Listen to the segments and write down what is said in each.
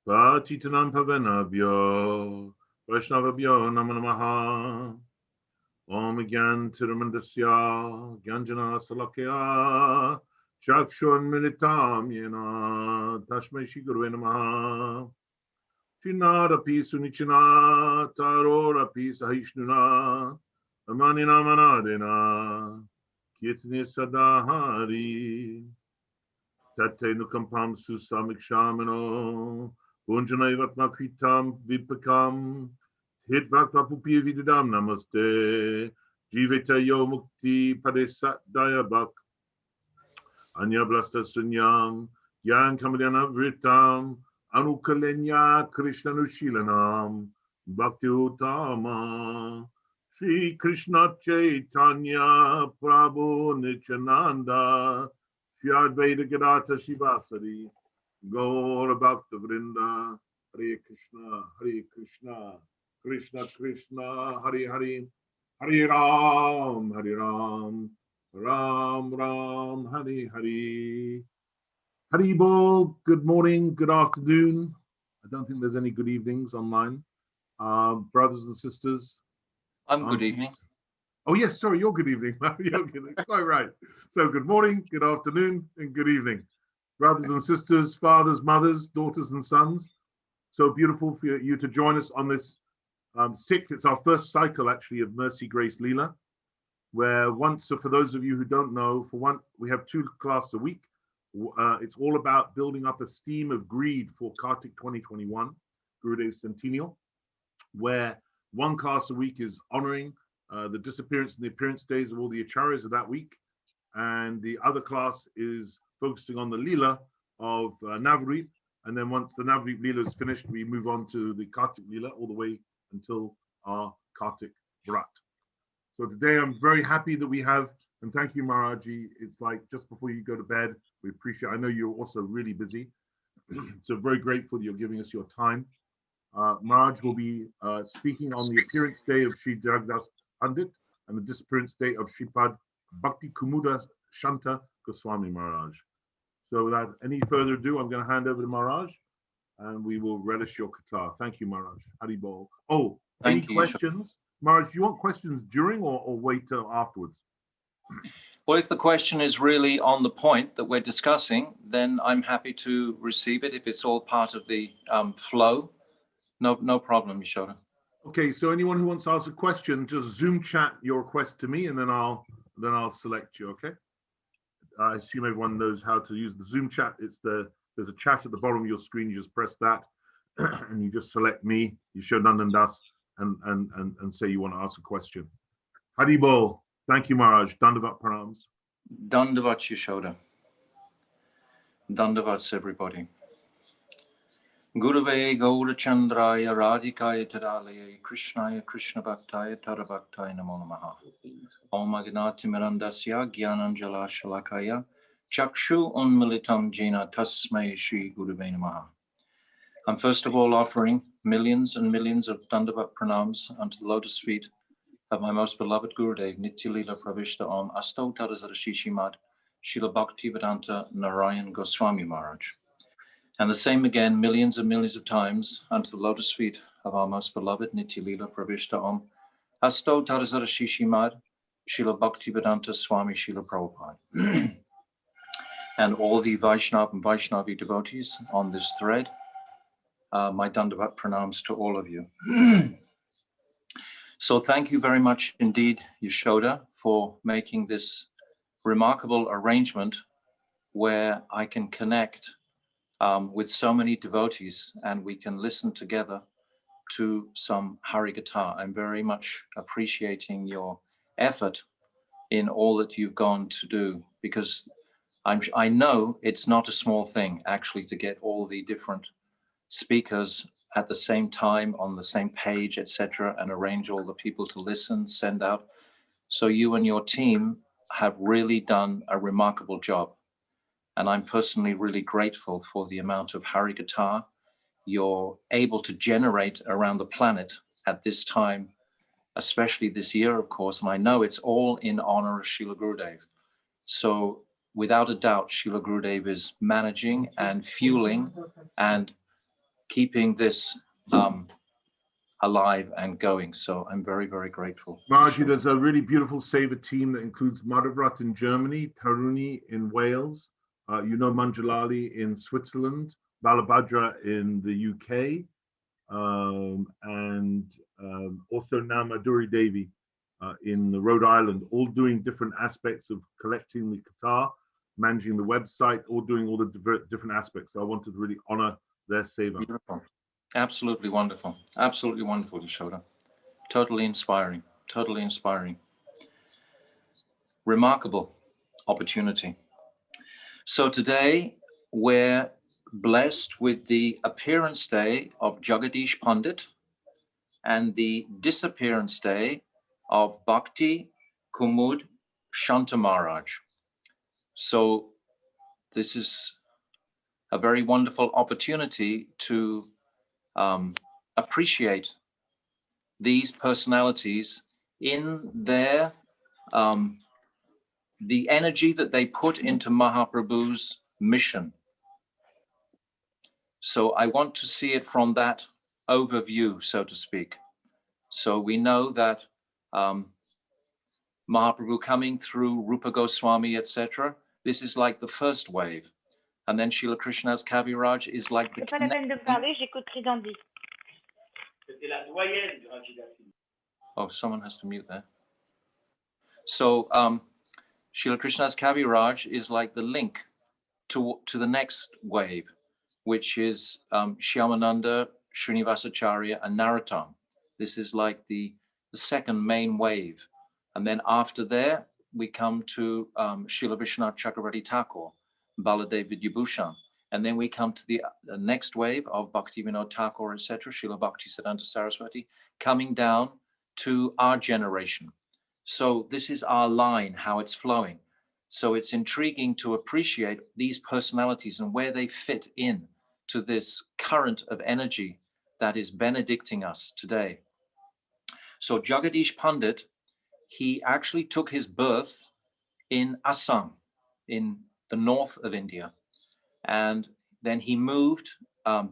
Patitanam Pavanabhyo, Vaishnavabhyo Namo Namaha. Om Gyan Tirumandasya, Gyanjana Salakya, Chakshun Militam Yena, Tashmai Shri Gurve Namaha. Chinada Pi Sunichina, Tarora Pi Sahishnuna, Amanina Manadena, Kitni Sadahari, Tate Nukampam Susamik Shamano, Bunjanaivatma Kritam Vipakam, Hitvakta Pupi Vidam Namaste, Jivita Yo Mukti Padesat Dayabak, Anya Blasta Sunyam, Yan Kamadana Vritam, Anukalenya Krishna Nushilanam, Bhakti Utama, Sri Krishna Chaitanya, Prabhu Nityananda, Sri Advaita Gadata Shivasari, Gaura Bhakta Vrinda, Hare Krishna, Hare Krishna, Krishna Krishna, Hare Hare, Hare Ram, Hare Ram, Ram Ram, Hare Hare. Hare Bol, good morning, good afternoon. I don't think there's any good evenings online. Brothers and sisters. I'm good evening. Oh, yes, sorry, you're good evening. You're quite right. So good morning, good afternoon, and good evening. Brothers and sisters, fathers, mothers, daughters, and sons. So beautiful for you to join us on this sixth. It's our first cycle, actually, of Mercy, Grace, Lila, where once, so for those of you who don't know, for one, we have 2 classes a week. It's all about building up a steam of greed for Kartik 2021, Gurudev Centennial, where 1 class a week is honoring the disappearance and the appearance days of all the acharyas of that week. And the other class is focusing on the Lila of Navreep. And then once the Navreep Lila is finished, we move on to the Kartik Lila all the way until our Kartik Vrat. So today I'm very happy that we have, and thank you, Maharaji. It's like just before you go to bed, we appreciate, I know you're also really busy. So very grateful that you're giving us your time. Maharaj will be speaking on the appearance day of Sri Jagadisa Pandita and the disappearance day of Sripad Bhakti Kumuda Shanta Goswami Maharaj. So without any further ado, I'm going to hand over to Maharaj and we will relish your Qatar. Thank you, Maharaj. Hari Bol. Oh, any questions? Maharaj, do you want questions during or wait till afterwards? Well, if the question is really on the point that we're discussing, then I'm happy to receive it. If it's all part of the flow, no problem, Yashoda. Okay, so anyone who wants to ask a question, just Zoom chat your request to me, and then I'll select you. Okay. I assume everyone knows how to use the Zoom chat. There's a chat at the bottom of your screen. You just press that, and you just select me. You show Nandan Das, and say you want to ask a question. Hari Bol. Thank you, Maharaj. Dandavat pranams. Dandavat, Yashoda. Dandavats, everybody. Gurave Gaura Chandraya Radhikaya Tadalaya Krishnaya Krishna Bhaktaya Tarabhaktaya Namo Namaha. Om Agnati Mirandasya Gyananjala Shalakaya Chakshu Unmilitam Jena Tasmai Shri Gurave Namaha. I'm first of all offering millions and millions of Dandavat pranams unto the lotus feet of my most beloved Gurudev, Nitya Lila Pravishta Om Asto Tarazarashishimad Srila Bhakti Vedanta Narayan Goswami Maharaj. And the same again, millions and millions of times unto the lotus feet of our most beloved Nitya Lila Pravishta Om Asto Tarazarashishimad Srila Bhakti Vedanta Swami Srila Prabhupada. And all the Vaishnava and Vaishnavi devotees on this thread, my Dandavat pranams to all of you. So thank you very much indeed, Yashoda, for making this remarkable arrangement where I can connect with so many devotees and we can listen together to some Harikatha. I'm very much appreciating your effort in all that you've gone to do, because I know it's not a small thing actually to get all the different speakers at the same time on the same page, etc., and arrange all the people to listen, send out. So you and your team have really done a remarkable job. And I'm personally really grateful for the amount of Harikatha you're able to generate around the planet at this time, especially this year, of course. And I know it's all in honor of Srila Gurudev. So without a doubt, Srila Gurudev is managing and fueling and keeping this alive and going. So I'm very, very grateful. Maharaji, there's a really beautiful Seva team that includes Madhavrat in Germany, Taruni in Wales, Manjalali in Switzerland, Balabhadra in the UK, and also now Madhuri Devi in Rhode Island, all doing different aspects of collecting the Qatar, managing the website, all doing all the different aspects. So I wanted to really honor their Seva. Beautiful. Absolutely wonderful. Absolutely wonderful, Yashoda. Totally inspiring. Totally inspiring. Remarkable opportunity. So today we're blessed with the appearance day of Jagadish Pandit and the disappearance day of Bhakti, Kumuda, Shanta Maharaj. So this is a very wonderful opportunity to appreciate these personalities in their the energy that they put into Mahaprabhu's mission. So I want to see it from that overview, so to speak. So we know that Mahaprabhu coming through Rupa Goswami, etc. This is like the first wave. And then Srila Krishna's Kaviraj is like the... Oh, someone has to mute there. So Srila Krishna's Kaviraj is like the link to the next wave, which is Shyamananda, Srinivasacharya, and Narottam. This is like the second main wave. And then after there, we come to Srila Vishwanath Chakravarti Thakur, Baladev Vidyabhushan. And then we come to the next wave of Bhakti Vinod Thakur, etc., Srila Bhakti Siddhanta Saraswati, coming down to our generation. So this is our line, how it's flowing. So it's intriguing to appreciate these personalities and where they fit in to this current of energy that is benedicting us today. So Jagadish Pandit, he actually took his birth in Assam, in the north of India. And then he moved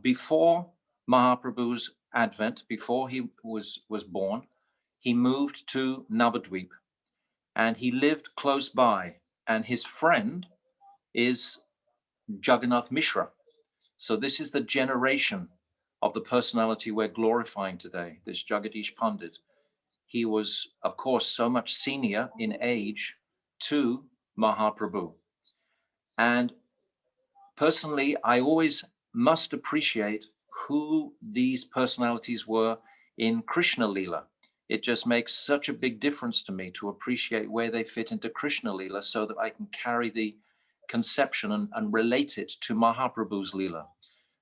before Mahaprabhu's advent, before he was born, he moved to Navadvip. And he lived close by. And his friend is Jagannath Mishra. So this is the generation of the personality we're glorifying today, this Jagadish Pandit. He was, of course, so much senior in age to Mahaprabhu. And personally, I always must appreciate who these personalities were in Krishna Lila. It just makes such a big difference to me to appreciate where they fit into Krishna Lila so that I can carry the conception and relate it to Mahaprabhu's Lila.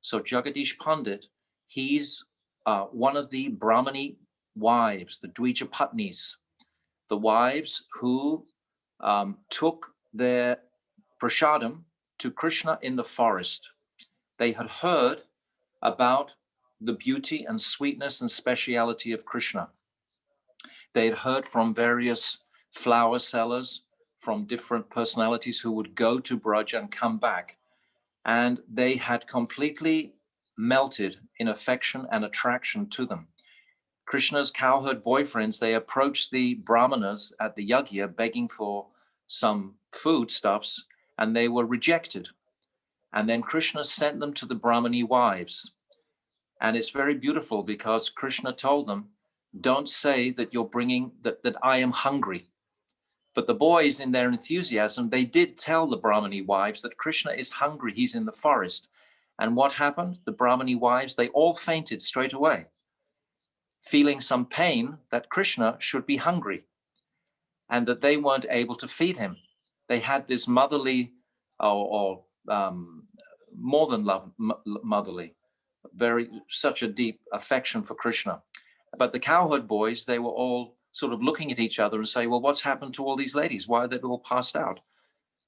So Jagadish Pandit, he's one of the Brahmani wives, the Dvija Patnis, the wives who took their prasadam to Krishna in the forest. They had heard about the beauty and sweetness and speciality of Krishna. They had heard from various flower sellers, from different personalities who would go to Braj and come back. And they had completely melted in affection and attraction to them. Krishna's cowherd boyfriends, they approached the brahmanas at the yagya begging for some foodstuffs, and they were rejected. And then Krishna sent them to the Brahmani wives. And it's very beautiful because Krishna told them, don't say that you're bringing, that I am hungry. But the boys, in their enthusiasm, they did tell the Brahmani wives that Krishna is hungry, he's in the forest. And what happened? The Brahmani wives, they all fainted straight away, feeling some pain that Krishna should be hungry and that they weren't able to feed him. They had this motherly, more than love, motherly, such a deep affection for Krishna. But the cowherd boys, they were all sort of looking at each other and say, well, what's happened to all these ladies? Why are they all passed out?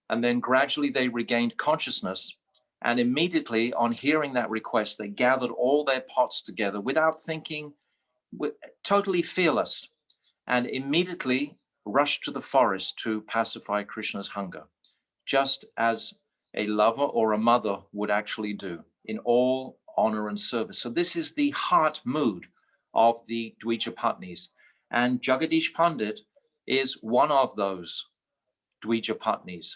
And then gradually they regained consciousness. And immediately on hearing that request, they gathered all their pots together without thinking, totally fearless, and immediately rushed to the forest to pacify Krishna's hunger, just as a lover or a mother would actually do in all honor and service. So this is the heart mood of the Dvijapatnis. And Jagadish Pandit is one of those Dvijapatnis.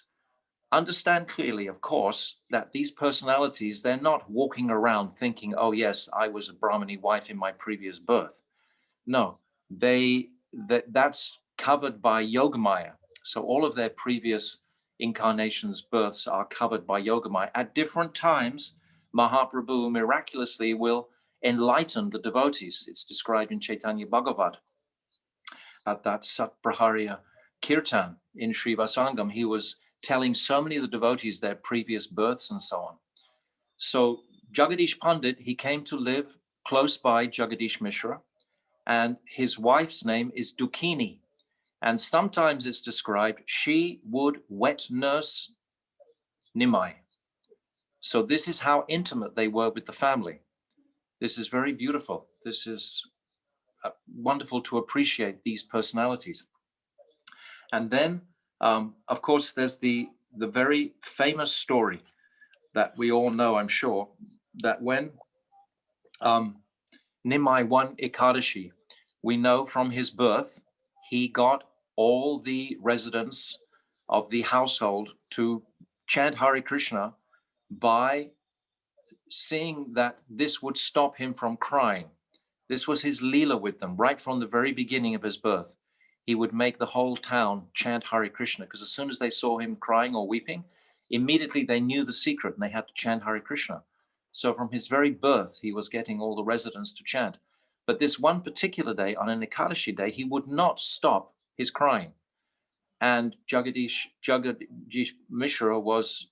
Understand clearly, of course, that these personalities, they're not walking around thinking, oh yes, I was a Brahmini wife in my previous birth. No, that's covered by Yogamaya. So all of their previous incarnations, births are covered by Yogamaya. At different times, Mahaprabhu miraculously will enlighten the devotees. It's described in Chaitanya Bhagavat at that Satprahariya Kirtan in Srivasangam. He was telling so many of the devotees their previous births and so on. So Jagadish Pandit, he came to live close by Jagadish Mishra, and his wife's name is Dukini. And sometimes it's described, she would wet nurse Nimai. So this is how intimate they were with the family. This is very beautiful. This is wonderful to appreciate these personalities. And then, of course, there's the very famous story that we all know, I'm sure, that when Nimai won Ekadashi, we know from his birth, he got all the residents of the household to chant Hare Krishna by seeing that this would stop him from crying. This was his Lila with them right from the very beginning of his birth. He would make the whole town chant Hare Krishna, because as soon as they saw him crying or weeping, immediately they knew the secret and they had to chant Hare Krishna. So from his very birth, he was getting all the residents to chant. But this one particular day, on an Ekadashi day, he would not stop his crying. And Jagadish Mishra was,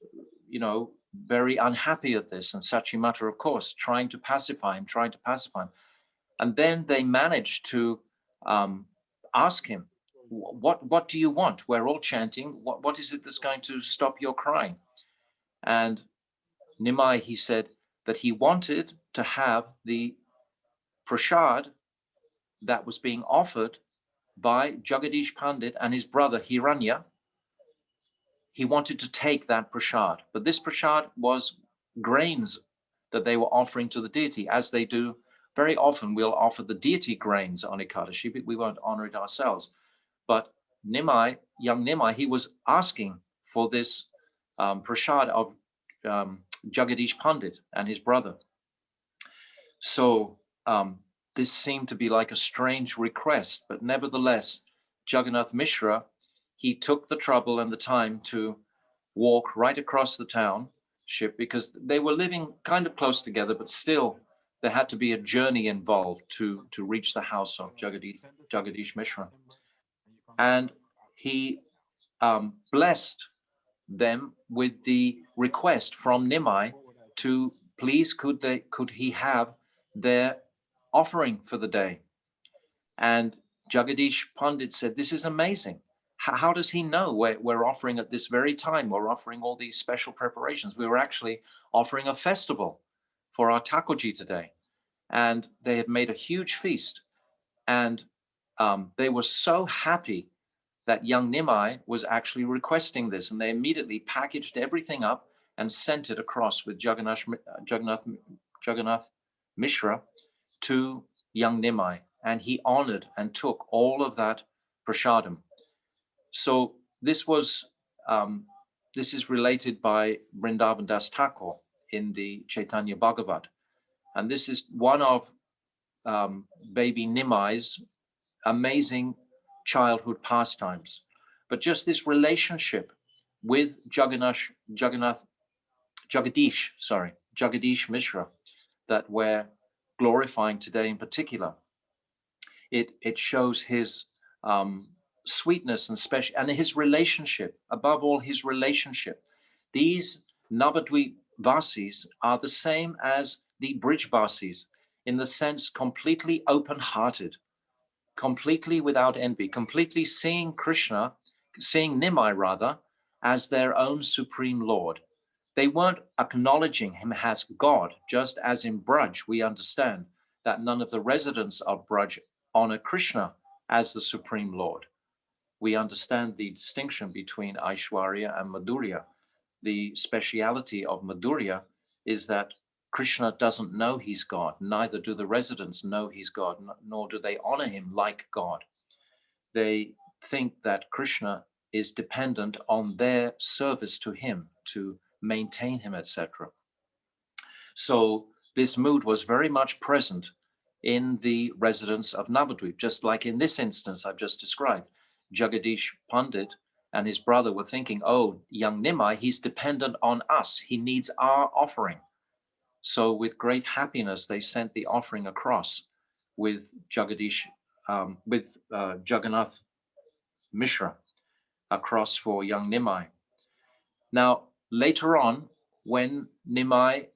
very unhappy at this. And Sachimata, of course, trying to pacify him. And then they managed to ask him, what do you want? We're all chanting. What is it that's going to stop your crying? And Nimai, he said that he wanted to have the prasad that was being offered by Jagadish Pandit and his brother Hiranya. He wanted to take that prasad, but this prasad was grains that they were offering to the deity, as they do very often. We'll offer the deity grains on Ekadashi, but we won't honor it ourselves. But Nimai, young Nimai, he was asking for this prasad of Jagadish Pandit and his brother. So this seemed to be like a strange request, but nevertheless, Jagannath Mishra, he took the trouble and the time to walk right across the township, because they were living kind of close together, but still there had to be a journey involved to reach the house of Jagadish Mishra. And he blessed them with the request from Nimai to please could he have their offering for the day. And Jagadish Pandit said, this is amazing. How does he know we're offering at this very time? We're offering all these special preparations. We were actually offering a festival for our Thakurji today. And they had made a huge feast. And they were so happy that young Nimai was actually requesting this. And they immediately packaged everything up and sent it across with Jagannath Mishra to young Nimai. And he honored and took all of that prasadam. So this is related by Vrindavan Das Thakur in the Chaitanya Bhagavat. And this is one of baby Nimai's amazing childhood pastimes. But just this relationship with Jagadish Mishra that we're glorifying today in particular, it shows his sweetness and special, and his relationship, above all his relationship. These Navadvip Vasis are the same as the Bridge Vasis, in the sense completely open-hearted, completely without envy, completely seeing Krishna, seeing Nimai rather, as their own supreme Lord. They weren't acknowledging him as God, just as in Braj we understand that none of the residents of Braj honor Krishna as the supreme Lord. We understand the distinction between Aishwarya and Madhurya. The speciality of Madhurya is that Krishna doesn't know he's God, neither do the residents know he's God, nor do they honor him like God. They think that Krishna is dependent on their service to him, to maintain him, etc. So this mood was very much present in the residents of Navadvip, just like in this instance I've just described. Jagadish Pandit and his brother were thinking, oh, young Nimai, he's dependent on us. He needs our offering. So with great happiness, they sent the offering across with Jagannath Mishra across for young Nimai. Now, later on, when Nimai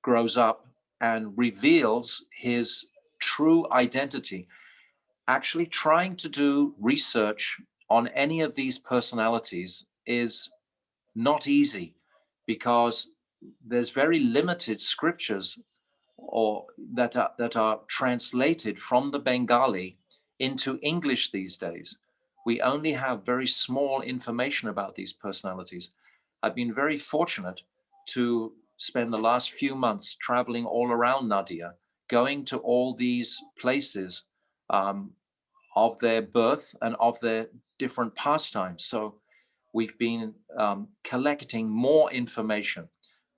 grows up and reveals his true identity, actually trying to do research on any of these personalities is not easy, because there's very limited scriptures or that are translated from the Bengali into English these days. We only have very small information about these personalities. I've been very fortunate to spend the last few months traveling all around Nadia, going to all these places of their birth and of their different pastimes. So we've been collecting more information,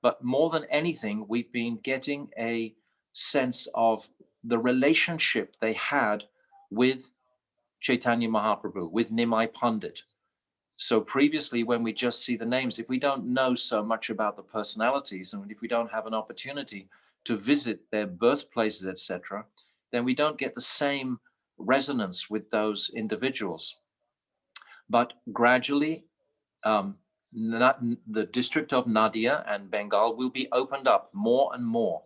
but more than anything, we've been getting a sense of the relationship they had with Chaitanya Mahaprabhu, with Nimai Pandit. So previously, when we just see the names, if we don't know so much about the personalities, and if we don't have an opportunity to visit their birthplaces, etc., then we don't get the same resonance with those individuals. But gradually, the district of Nadia and Bengal will be opened up more and more.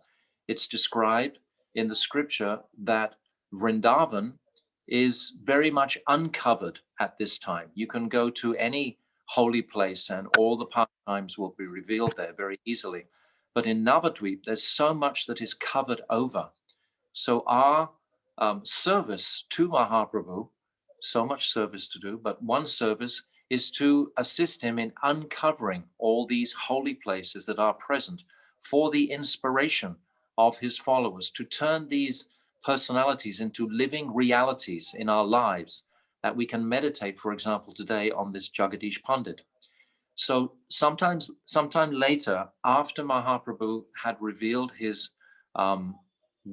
It's described in the scripture that Vrindavan is very much uncovered at this time. You can go to any holy place and all the pastimes will be revealed there very easily. But in Navadvip, there's so much that is covered over. So our service to Mahaprabhu, so much service to do, but one service is to assist him in uncovering all these holy places that are present for the inspiration of his followers, to turn these personalities into living realities in our lives, that we can meditate, for example, today on this Jagadish Pandit. So sometime later, after Mahaprabhu had revealed his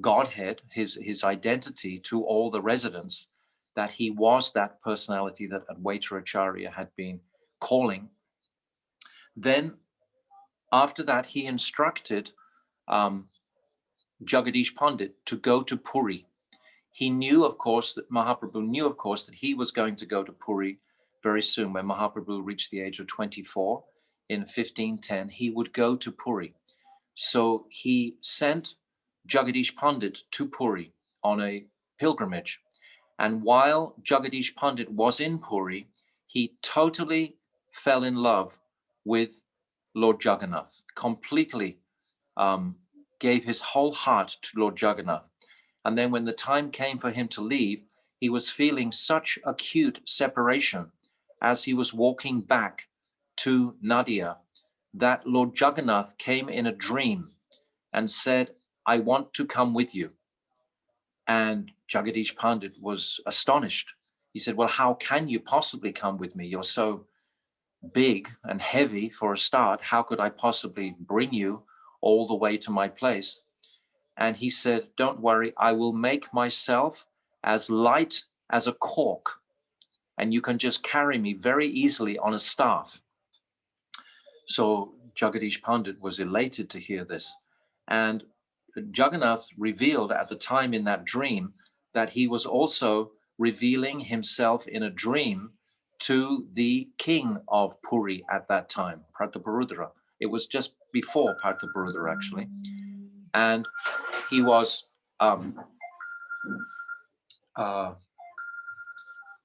Godhead, his identity to all the residents, that he was that personality that Advaita Acharya had been calling. Then after that, he instructed Jagadish Pandit to go to Puri. He knew, of course, that Mahaprabhu knew, of course, that he was going to go to Puri very soon. When Mahaprabhu reached the age of 24 in 1510, he would go to Puri. So he sent Jagadish Pandit to Puri on a pilgrimage. And while Jagadish Pandit was in Puri, he totally fell in love with Lord Jagannath, completely gave his whole heart to Lord Jagannath. And then when the time came for him to leave, he was feeling such acute separation as he was walking back to Nadia, that Lord Jagannath came in a dream and said, I want to come with you. And Jagadish Pandit was astonished. He said, well, how can you possibly come with me? You're so big and heavy for a start. How could I possibly bring you all the way to my place? And he said, don't worry, I will make myself as light as a cork, and you can just carry me very easily on a staff. So Jagadish Pandit was elated to hear this. And Jagannath revealed at the time in that dream that he was also revealing himself in a dream to the king of Puri at that time, Prataparudra. It was just before Prataparudra, actually. And he was,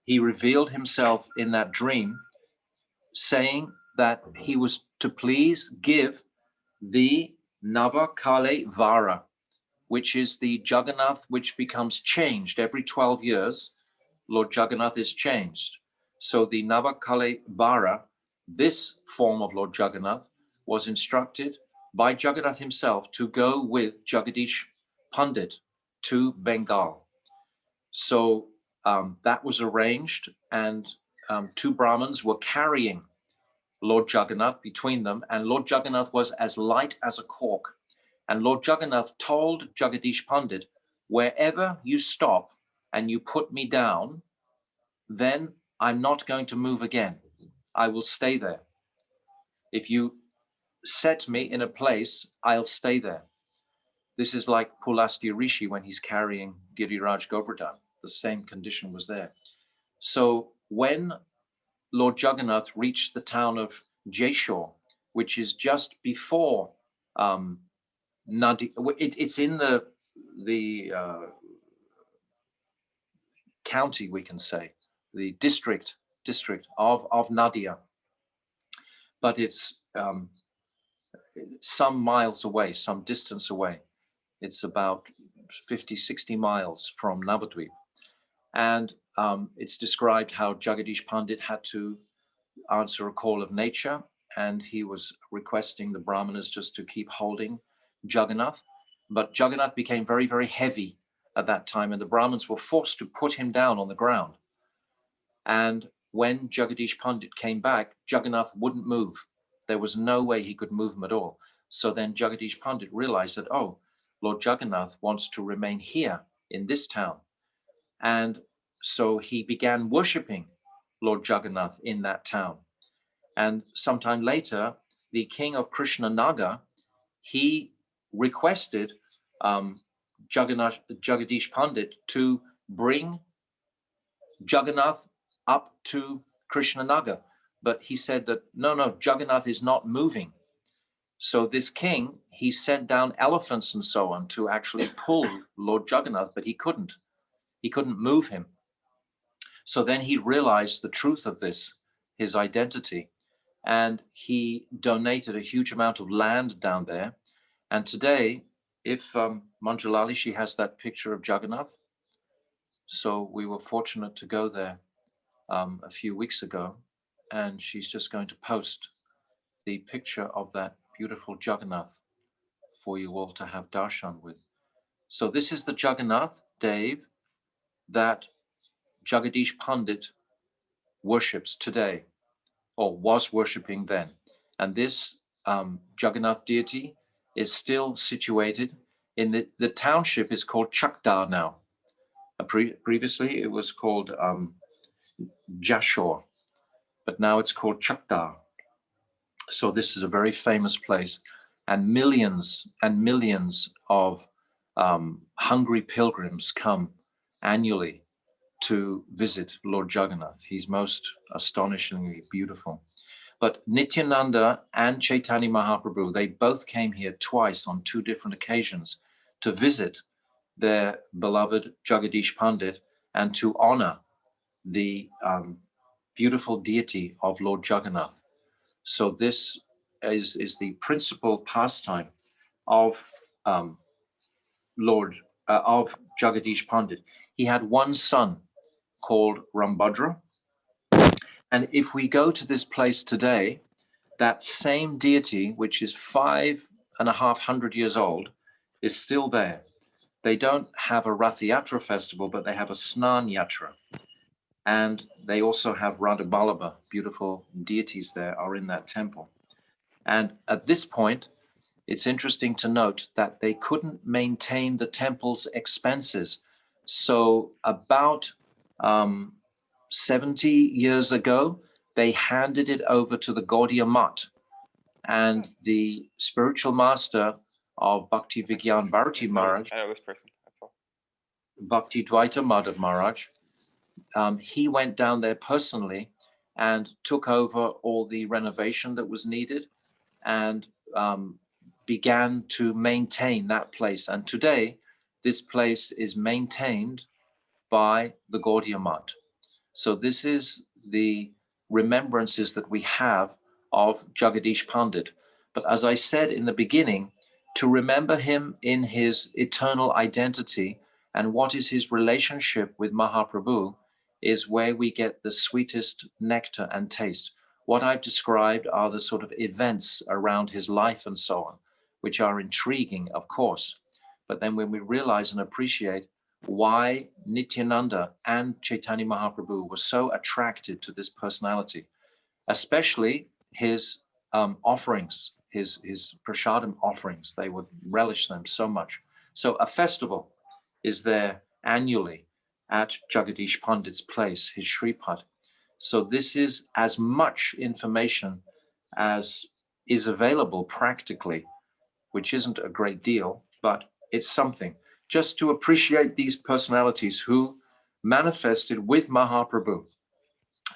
he revealed himself in that dream, saying that he was to please give the Navakale Vara, which is the Jagannath which becomes changed every 12 years. Lord Jagannath is changed. So the Navakale Vara, this form of Lord Jagannath, was instructed by Jagannath himself to go with Jagadish Pandit to Bengal. So that was arranged, and two Brahmins were carrying Lord Jagannath between them, and Lord Jagannath was as light as a cork. And Lord Jagannath told Jagadish Pandit, wherever you stop and you put me down, then I'm not going to move again. I will stay there. If you set me in a place, I'll stay there. This is like Pulasthya Rishi when he's carrying Giriraj Govardhan. The same condition was there. So when Lord Jagannath reached the town of Jeshore, which is just before Nadi, it's in the county, we can say, the district of Nadia, but it's some miles away, some distance away. It's about 50, 60 miles from Navadvip. And it's described how Jagadish Pandit had to answer a call of nature, and he was requesting the Brahmanas just to keep holding Jagannath. But Jagannath became very, very heavy at that time, and the Brahmins were forced to put him down on the ground. And when Jagadish Pandit came back, Jagannath wouldn't move. There was no way he could move him at all. So then Jagadish Pandit realized that, oh, Lord Jagannath wants to remain here in this town. And so he began worshipping Lord Jagannath in that town. And sometime later, the king of Krishna Naga, he requested Jagadish Pandit to bring Jagannath up to Krishna Naga. But he said that, no, Jagannath is not moving. So this king, he sent down elephants and so on to actually pull Lord Jagannath, but he couldn't move him. So then he realized the truth of this, his identity, and he donated a huge amount of land down there. And today, if Manjalali, she has that picture of Jagannath. So we were fortunate to go there a few weeks ago, and she's just going to post the picture of that beautiful Jagannath for you all to have darshan with. So this is the Jagannath, Dave, that Jagadish Pandit worships today, or was worshipping then. And this Jagannath deity is still situated in the township is called Chakdar now. Previously it was called Jashore, but now it's called Chakdar. So this is a very famous place, and millions of hungry pilgrims come annually to visit Lord Jagannath. He's most astonishingly beautiful. But Nityananda and Chaitanya Mahaprabhu, they both came here twice on two different occasions to visit their beloved Jagadish Pandit and to honor the beautiful deity of Lord Jagannath. So this is the principal pastime of of Jagadish Pandit. He had one son called Rambhadra. And if we go to this place today, that same deity, which is 5,500 years old, is still there. They don't have a Rath Yatra festival, but they have a Snan Yatra. And they also have Radha Vallabha, beautiful deities there are in that temple. And at this point, it's interesting to note that they couldn't maintain the temple's expenses. So about 70 years ago, they handed it over to the Gaudiya Math, and the spiritual master of Bhakti Vigyan Bharati Maharaj, I know this person, that's all. Bhakti Dvaita Madhav Maharaj, he went down there personally and took over all the renovation that was needed and began to maintain that place. And today, this place is maintained by the Gaudiya Math. So this is the remembrances that we have of Jagadish Pandit. But as I said in the beginning, to remember him in his eternal identity and what is his relationship with Mahaprabhu is where we get the sweetest nectar and taste. What I've described are the sort of events around his life and so on. which are intriguing, of course. But then when we realize and appreciate why Nityananda and Chaitanya Mahaprabhu were so attracted to this personality, especially his offerings, his prasadam offerings, they would relish them so much. So a festival is there annually at Jagadish Pandit's place, his Sripad. So this is as much information as is available practically, which isn't a great deal, but it's something. Just to appreciate these personalities who manifested with Mahaprabhu.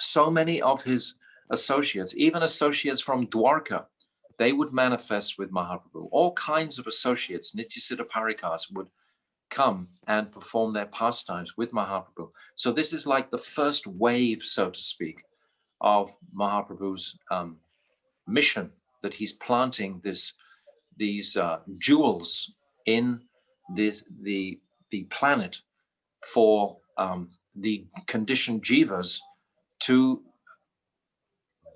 So many of his associates, even associates from Dwarka, they would manifest with Mahaprabhu. All kinds of associates, Nityasiddha Parikas, would come and perform their pastimes with Mahaprabhu. So this is like the first wave, so to speak, of Mahaprabhu's mission, that he's planting these jewels in the planet for the conditioned jivas to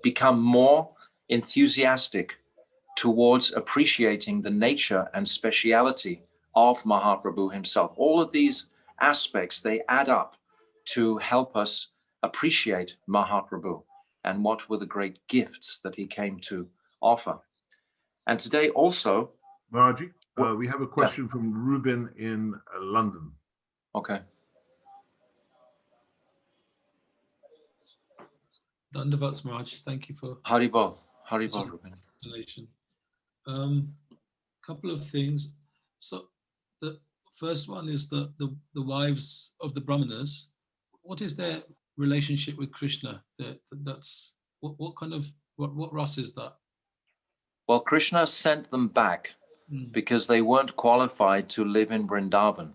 become more enthusiastic towards appreciating the nature and speciality of Mahaprabhu himself. All of these aspects, they add up to help us appreciate Mahaprabhu and what were the great gifts that he came to offer. And today also, Maharaji, we have a question from Ruben in London. Okay. Dandavats Maharaj, thank you for Haribol, Ruben. explanation. Couple of things. So the first one is the wives of the Brahmanas. What is their relationship with Krishna? That's what kind of what ras is that? Well, Krishna sent them back because they weren't qualified to live in Vrindavan.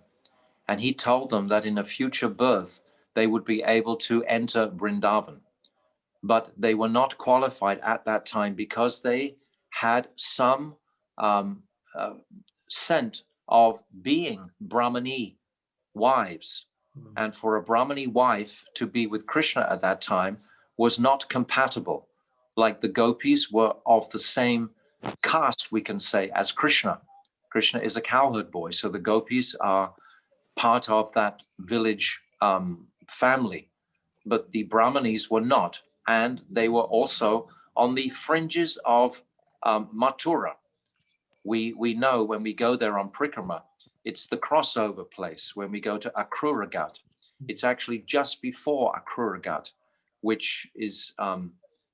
And he told them that in a future birth, they would be able to enter Vrindavan. But they were not qualified at that time because they had some scent of being Brahmani wives. And for a Brahmani wife to be with Krishna at that time was not compatible. Like the gopis were of the same caste, we can say, as Krishna. Krishna is a cowherd boy, so the gopis are part of that village family. But the Brahmanis were not, and they were also on the fringes of Mathura. We know when we go there on Prikrama, it's the crossover place. When we go to Akruragat, it's actually just before Akruragat, which is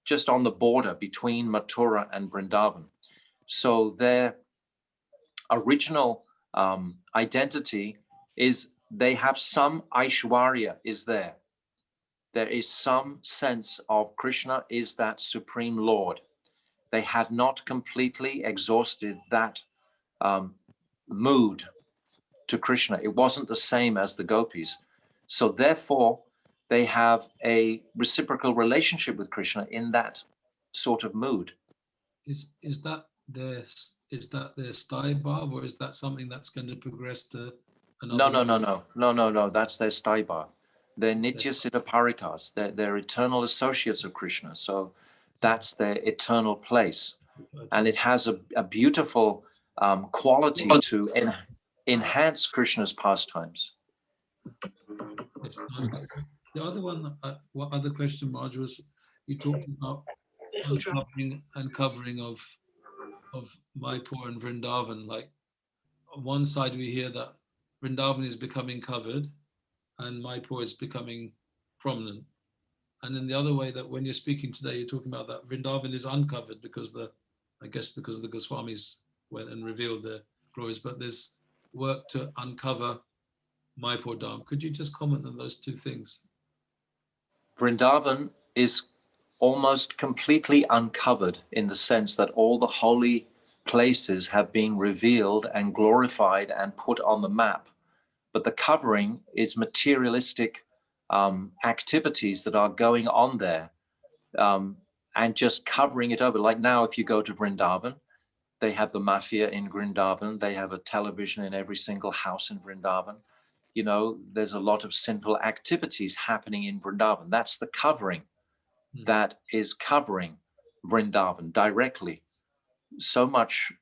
just on the border between Mathura and Vrindavan. So their original identity is they have some Aishwarya is there. There is some sense of Krishna is that Supreme Lord. They had not completely exhausted that mood to Krishna. It wasn't the same as the gopis. So therefore, they have a reciprocal relationship with Krishna in that sort of mood. Is that their sthai bhav, or is that something that's going to progress to another? No. That's their sthai bhav. They're Nitya Siddha Parikas. They're eternal associates of Krishna. So that's their eternal place. And it has a beautiful quality to enhance Krishna's pastimes. The other one, what other question, Marge, was you talked about uncovering of Mayapur and Vrindavan. Like on one side we hear that Vrindavan is becoming covered and Mayapur is becoming prominent. And in the other way, that when you're speaking today, you're talking about that Vrindavan is uncovered because the Goswamis went and revealed their glories, but there's work to uncover Mayapur Dham. Could you just comment on those two things? Vrindavan is almost completely uncovered in the sense that all the holy places have been revealed and glorified and put on the map. But the covering is materialistic activities that are going on there and just covering it over. Like now, if you go to Vrindavan, they have the mafia in Vrindavan. They have a television in every single house in Vrindavan. You know, there's a lot of sinful activities happening in Vrindavan. That's the covering that is covering Vrindavan directly. So much,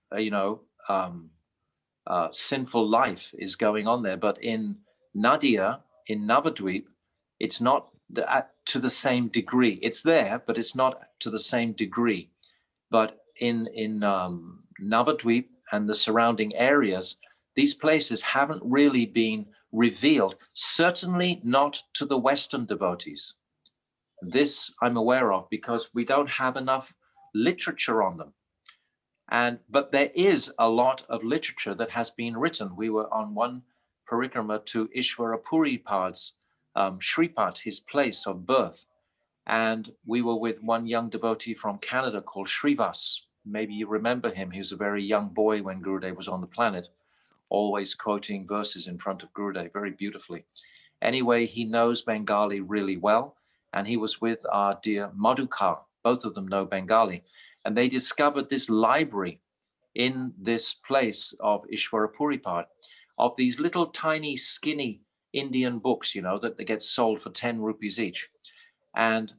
sinful life is going on there. But in Nadia, in Navadvip, it's not to the same degree. It's there, but it's not to the same degree. But in Navadvip and the surrounding areas, these places haven't really been revealed, certainly not to the Western devotees. This I'm aware of because we don't have enough literature on them. But there is a lot of literature that has been written. We were on one parikrama to Ishvara Puripad's Sripad, his place of birth. And we were with one young devotee from Canada called Srivas. Maybe you remember him. He was a very young boy when Gurudev was on the planet, always quoting verses in front of Gurudev very beautifully. Anyway, he knows Bengali really well. And he was with our dear Madhukar. Both of them know Bengali. And they discovered this library in this place of Ishvara Puripad of these little tiny skinny Indian books, you know, that they get sold for 10 rupees each. And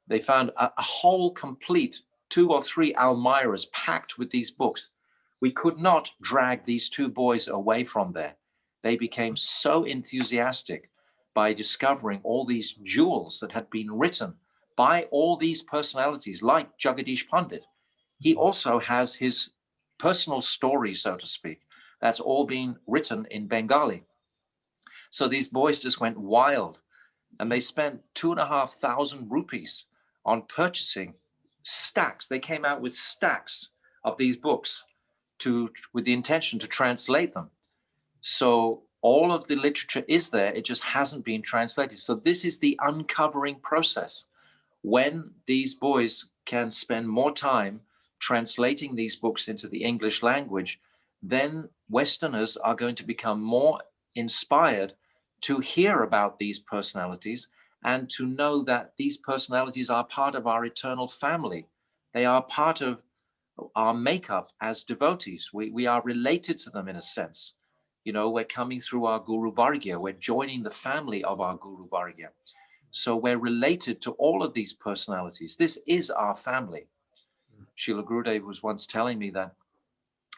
they found a whole complete 2 or 3 almirahs packed with these books. We could not drag these 2 boys away from there. They became so enthusiastic by discovering all these jewels that had been written by all these personalities like Jagadish Pandit. He also has his personal story, so to speak. That's all been written in Bengali. So these boys just went wild, and they spent 2,500 rupees on purchasing stacks. They came out with stacks of these books with the intention to translate them. So all of the literature is there, it just hasn't been translated. So this is the uncovering process. When these boys can spend more time translating these books into the English language, then Westerners are going to become more inspired to hear about these personalities and to know that these personalities are part of our eternal family. They are part of our makeup as devotees. We are related to them in a sense. You know, we're coming through our Guru Vargya. We're joining the family of our Guru Vargya. So we're related to all of these personalities. This is our family. Srila Gurudev was once telling me that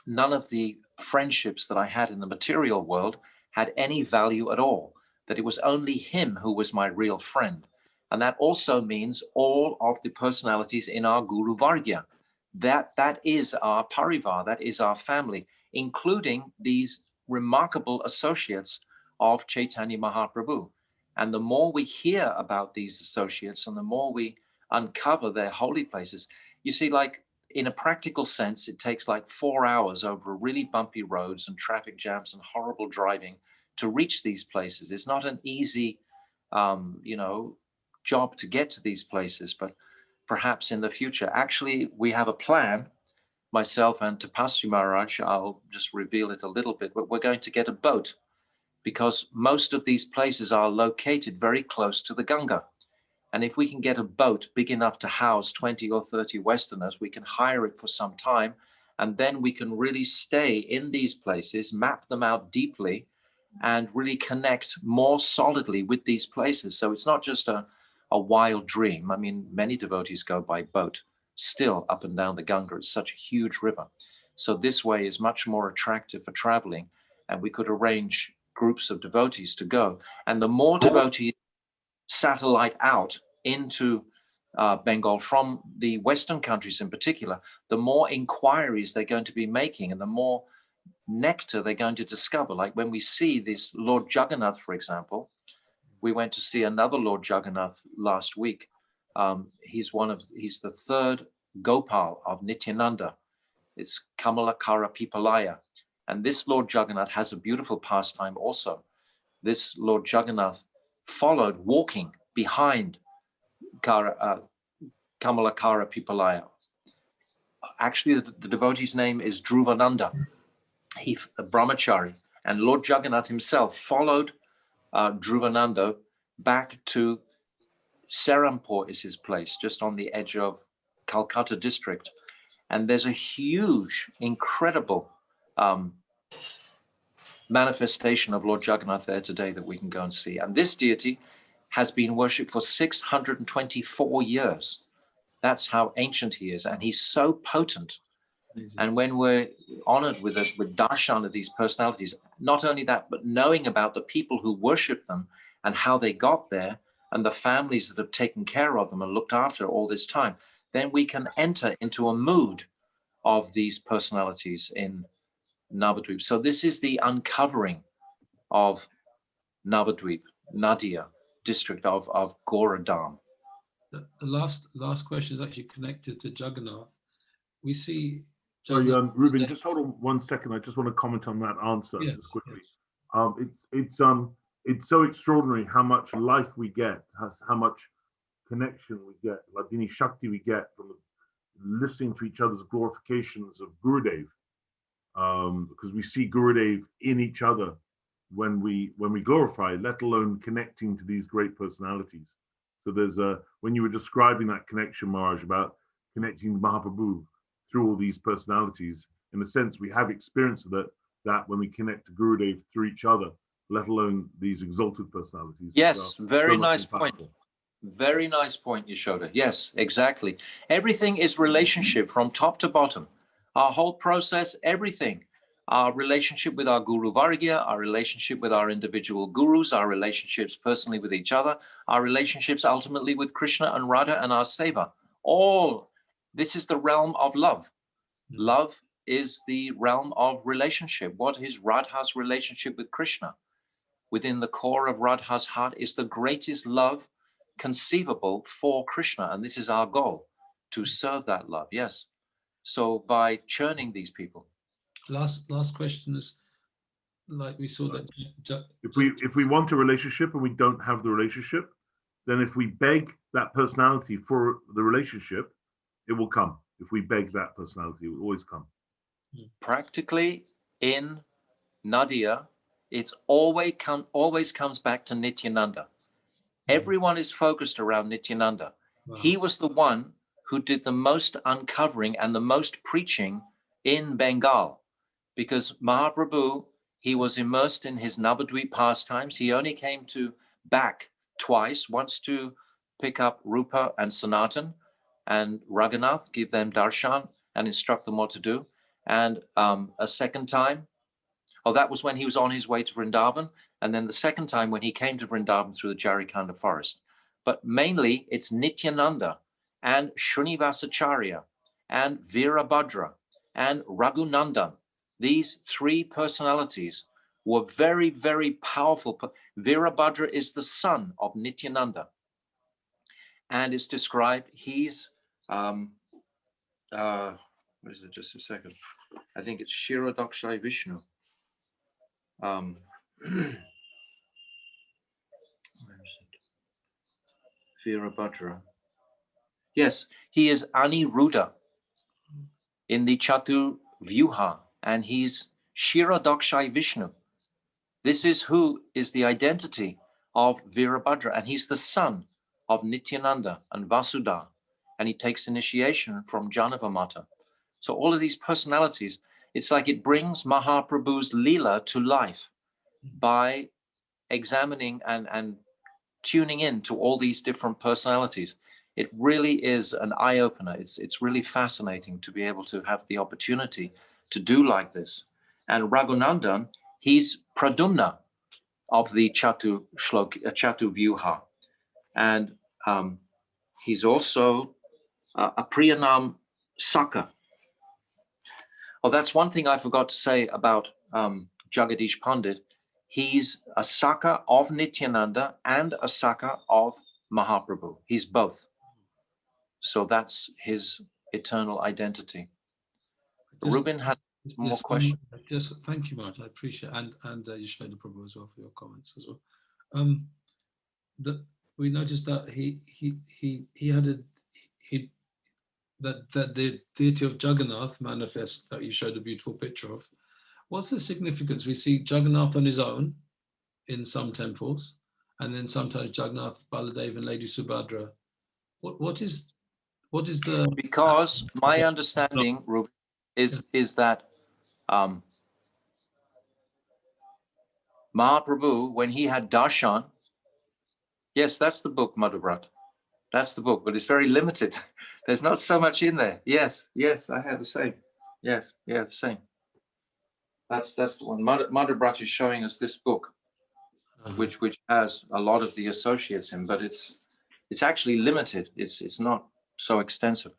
none of the friendships that I had in the material world had any value at all, that it was only him who was my real friend. And that also means all of the personalities in our Guru Vargya. That is our parivar, that is our family, including these remarkable associates of Chaitanya Mahaprabhu. And the more we hear about these associates and the more we uncover their holy places, you see, like in a practical sense, it takes like 4 hours over really bumpy roads and traffic jams and horrible driving to reach these places. It's not an easy, job to get to these places, but perhaps in the future. Actually, we have a plan, myself and Tapasvi Maharaj, I'll just reveal it a little bit, but we're going to get a boat because most of these places are located very close to the Ganga. And if we can get a boat big enough to house 20 or 30 Westerners, we can hire it for some time, and then we can really stay in these places, map them out deeply, and really connect more solidly with these places. So it's not just a wild dream. I mean, many devotees go by boat still up and down the Ganga. It's such a huge river. So this way is much more attractive for traveling, and we could arrange groups of devotees to go. And the more devotees satellite out into Bengal from the Western countries in particular, the more inquiries they're going to be making and the more nectar they're going to discover. Like when we see this Lord Jagannath, for example, we went to see another Lord Jagannath last week. He's the third Gopal of Nityananda. It's Kamalakara Pipalaya. And this Lord Jagannath has a beautiful pastime also. This Lord Jagannath followed walking behind Kamalakara Pipalaya. Actually, the devotee's name is Dhruvananda. He, a brahmachari, and Lord Jagannath himself followed Dhruvananda back to Serampore is his place, just on the edge of Calcutta district. And there's a huge, incredible manifestation of Lord Jagannath there today that we can go and see. And this deity has been worshipped for 624 years. That's how ancient he is. And he's so potent Amazing. And when we're honored with darshan of these personalities, not only that, but knowing about the people who worship them and how they got there and the families that have taken care of them and looked after all this time, then we can enter into a mood of these personalities in Navadvip. So this is the uncovering of Navadvip, Nadia district of Goradam. The last question is actually connected to Jagannath. We see Sorry, Jagannath. Ruben, just hold on 1 second. I just want to comment on that answer Yes, just quickly. yes. It's so extraordinary how much life we get, how much connection we get, Ladini Shakti we get from listening to each other's glorifications of Gurudev, because we see Gurudev in each other when we glorify, let alone connecting to these great personalities. So there's when you were describing that connection, Maharaj, about connecting Mahaprabhu through all these personalities, in a sense, we have experience of that when we connect to Gurudev through each other, let alone these exalted personalities. Yes, very so much nice more point. powerful. Very nice point, Yashoda. Yes, exactly. Everything is relationship from top to bottom. Our whole process, everything. Our relationship with our Guru Vargya, our relationship with our individual gurus, our relationships personally with each other, our relationships ultimately with Krishna and Radha and our seva. All this is the realm of love. Love is the realm of relationship. What is Radha's relationship with Krishna? Within the core of Radha's heart is the greatest love conceivable for Krishna. And this is our goal, to serve that love. Yes. So by churning these people. Last question is, like we saw that. If we want a relationship and we don't have the relationship, then if we beg that personality for the relationship, it will come. If we beg that personality, it will always come. Practically in Nadia, it's always comes back to Nityananda. Everyone is focused around Nityananda. Wow. He was the one who did the most uncovering and the most preaching in Bengal, because Mahaprabhu, he was immersed in his Navadvip pastimes. He only came back twice, once to pick up Rupa and Sanatan and Raghunath, give them darshan and instruct them what to do. And a second time, that was when he was on his way to Vrindavan. And then the second time when he came to Vrindavan through the Jarikanda forest. But mainly it's Nityananda and Srinivasacharya and Virabhadra and Raghunandan. These three personalities were very, very powerful. Virabhadra is the son of Nityananda. And it's described, he's, what is it, just a second. I think it's Kshirodakshay Vishnu. Where is it? Virabhadra. Yes, he is Aniruddha in the Chatu Vyuha, and he's Kshirodakshay Vishnu. This is who is the identity of Virabhadra, and he's the son of Nityananda and Vasudha, and he takes initiation from Janavamata. So all of these personalities, it's like it brings Mahaprabhu's Lila to life by examining and tuning in to all these different personalities. It really is an eye-opener. It's really fascinating to be able to have the opportunity to do like this. And Raghunandan, he's Pradumna of the Chatu Vyuha. And he's also a Priyanam Saka. Oh, that's one thing I forgot to say about Jagadish Pandit. He's a Saka of Nityananda and a Saka of Mahaprabhu. He's both. So that's his eternal identity. Ruben had more questions. Yes, thank you, Maharaj. I appreciate it. And Yashoda Prabhu as well for your comments as well. We noticed that that the deity of Jagannath manifest that you showed a beautiful picture of. What's the significance? We see Jagannath on his own in some temples, and then sometimes Jagannath, Baladev, and Lady Subhadra. What is the? Because my understanding, Ruben, is that Mahaprabhu, when he had darshan, yes, that's the book, Madhubrat. That's the book, but it's very limited. There's not so much in there. Yes, I have the same. Yes, yeah, the same. That's the one. Mother Brat is showing us this book, which has a lot of the associates in, but it's actually limited. It's not so extensive.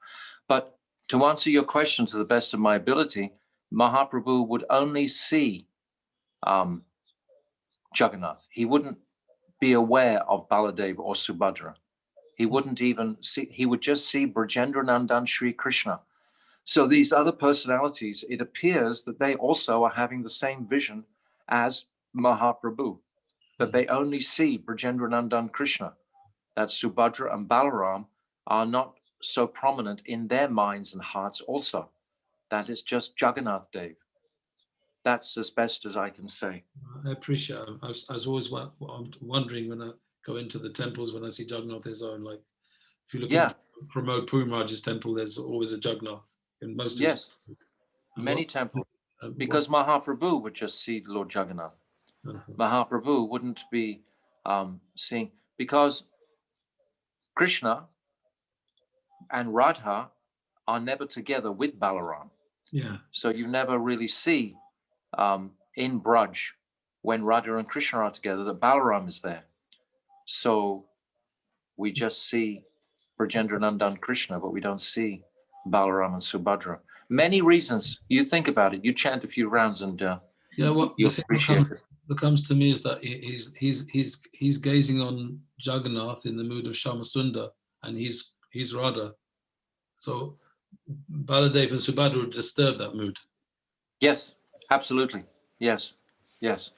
But to answer your question to the best of my ability, Mahaprabhu would only see Jagannath. He wouldn't be aware of Baladev or Subhadra. He wouldn't even see, he would just see Brajendra Nandan Sri Krishna. So these other personalities, it appears that they also are having the same vision as Mahaprabhu, that they only see Brajendra Nandan Krishna, that Subhadra and Balaram are not so prominent in their minds and hearts also. That is just Jagannath Dev. That's as best as I can say. I appreciate it. I was always wondering when I go into the temples, when I see Jagannath, there's like, if you look at Pramod Puri Maharaj's temple, there's always a Jagannath in most of his many temples. Because Mahaprabhu would just see Lord Jagannath. Mahaprabhu wouldn't be seeing, because Krishna and Radha are never together with Balaram. Yeah. So you never really see in Braj, when Radha and Krishna are together, that Balaram is there. So we just see Brajendra Nandan Krishna, but we don't see Balaram and Subhadra. Many reasons. You think about it. You chant a few rounds and well, you'll the thing appreciate it. that comes to me is that he's gazing on Jagannath in the mood of Shamasundar, and he's Radha. So Baladev and Subhadra would disturb that mood. Yes, absolutely. Yes, yes,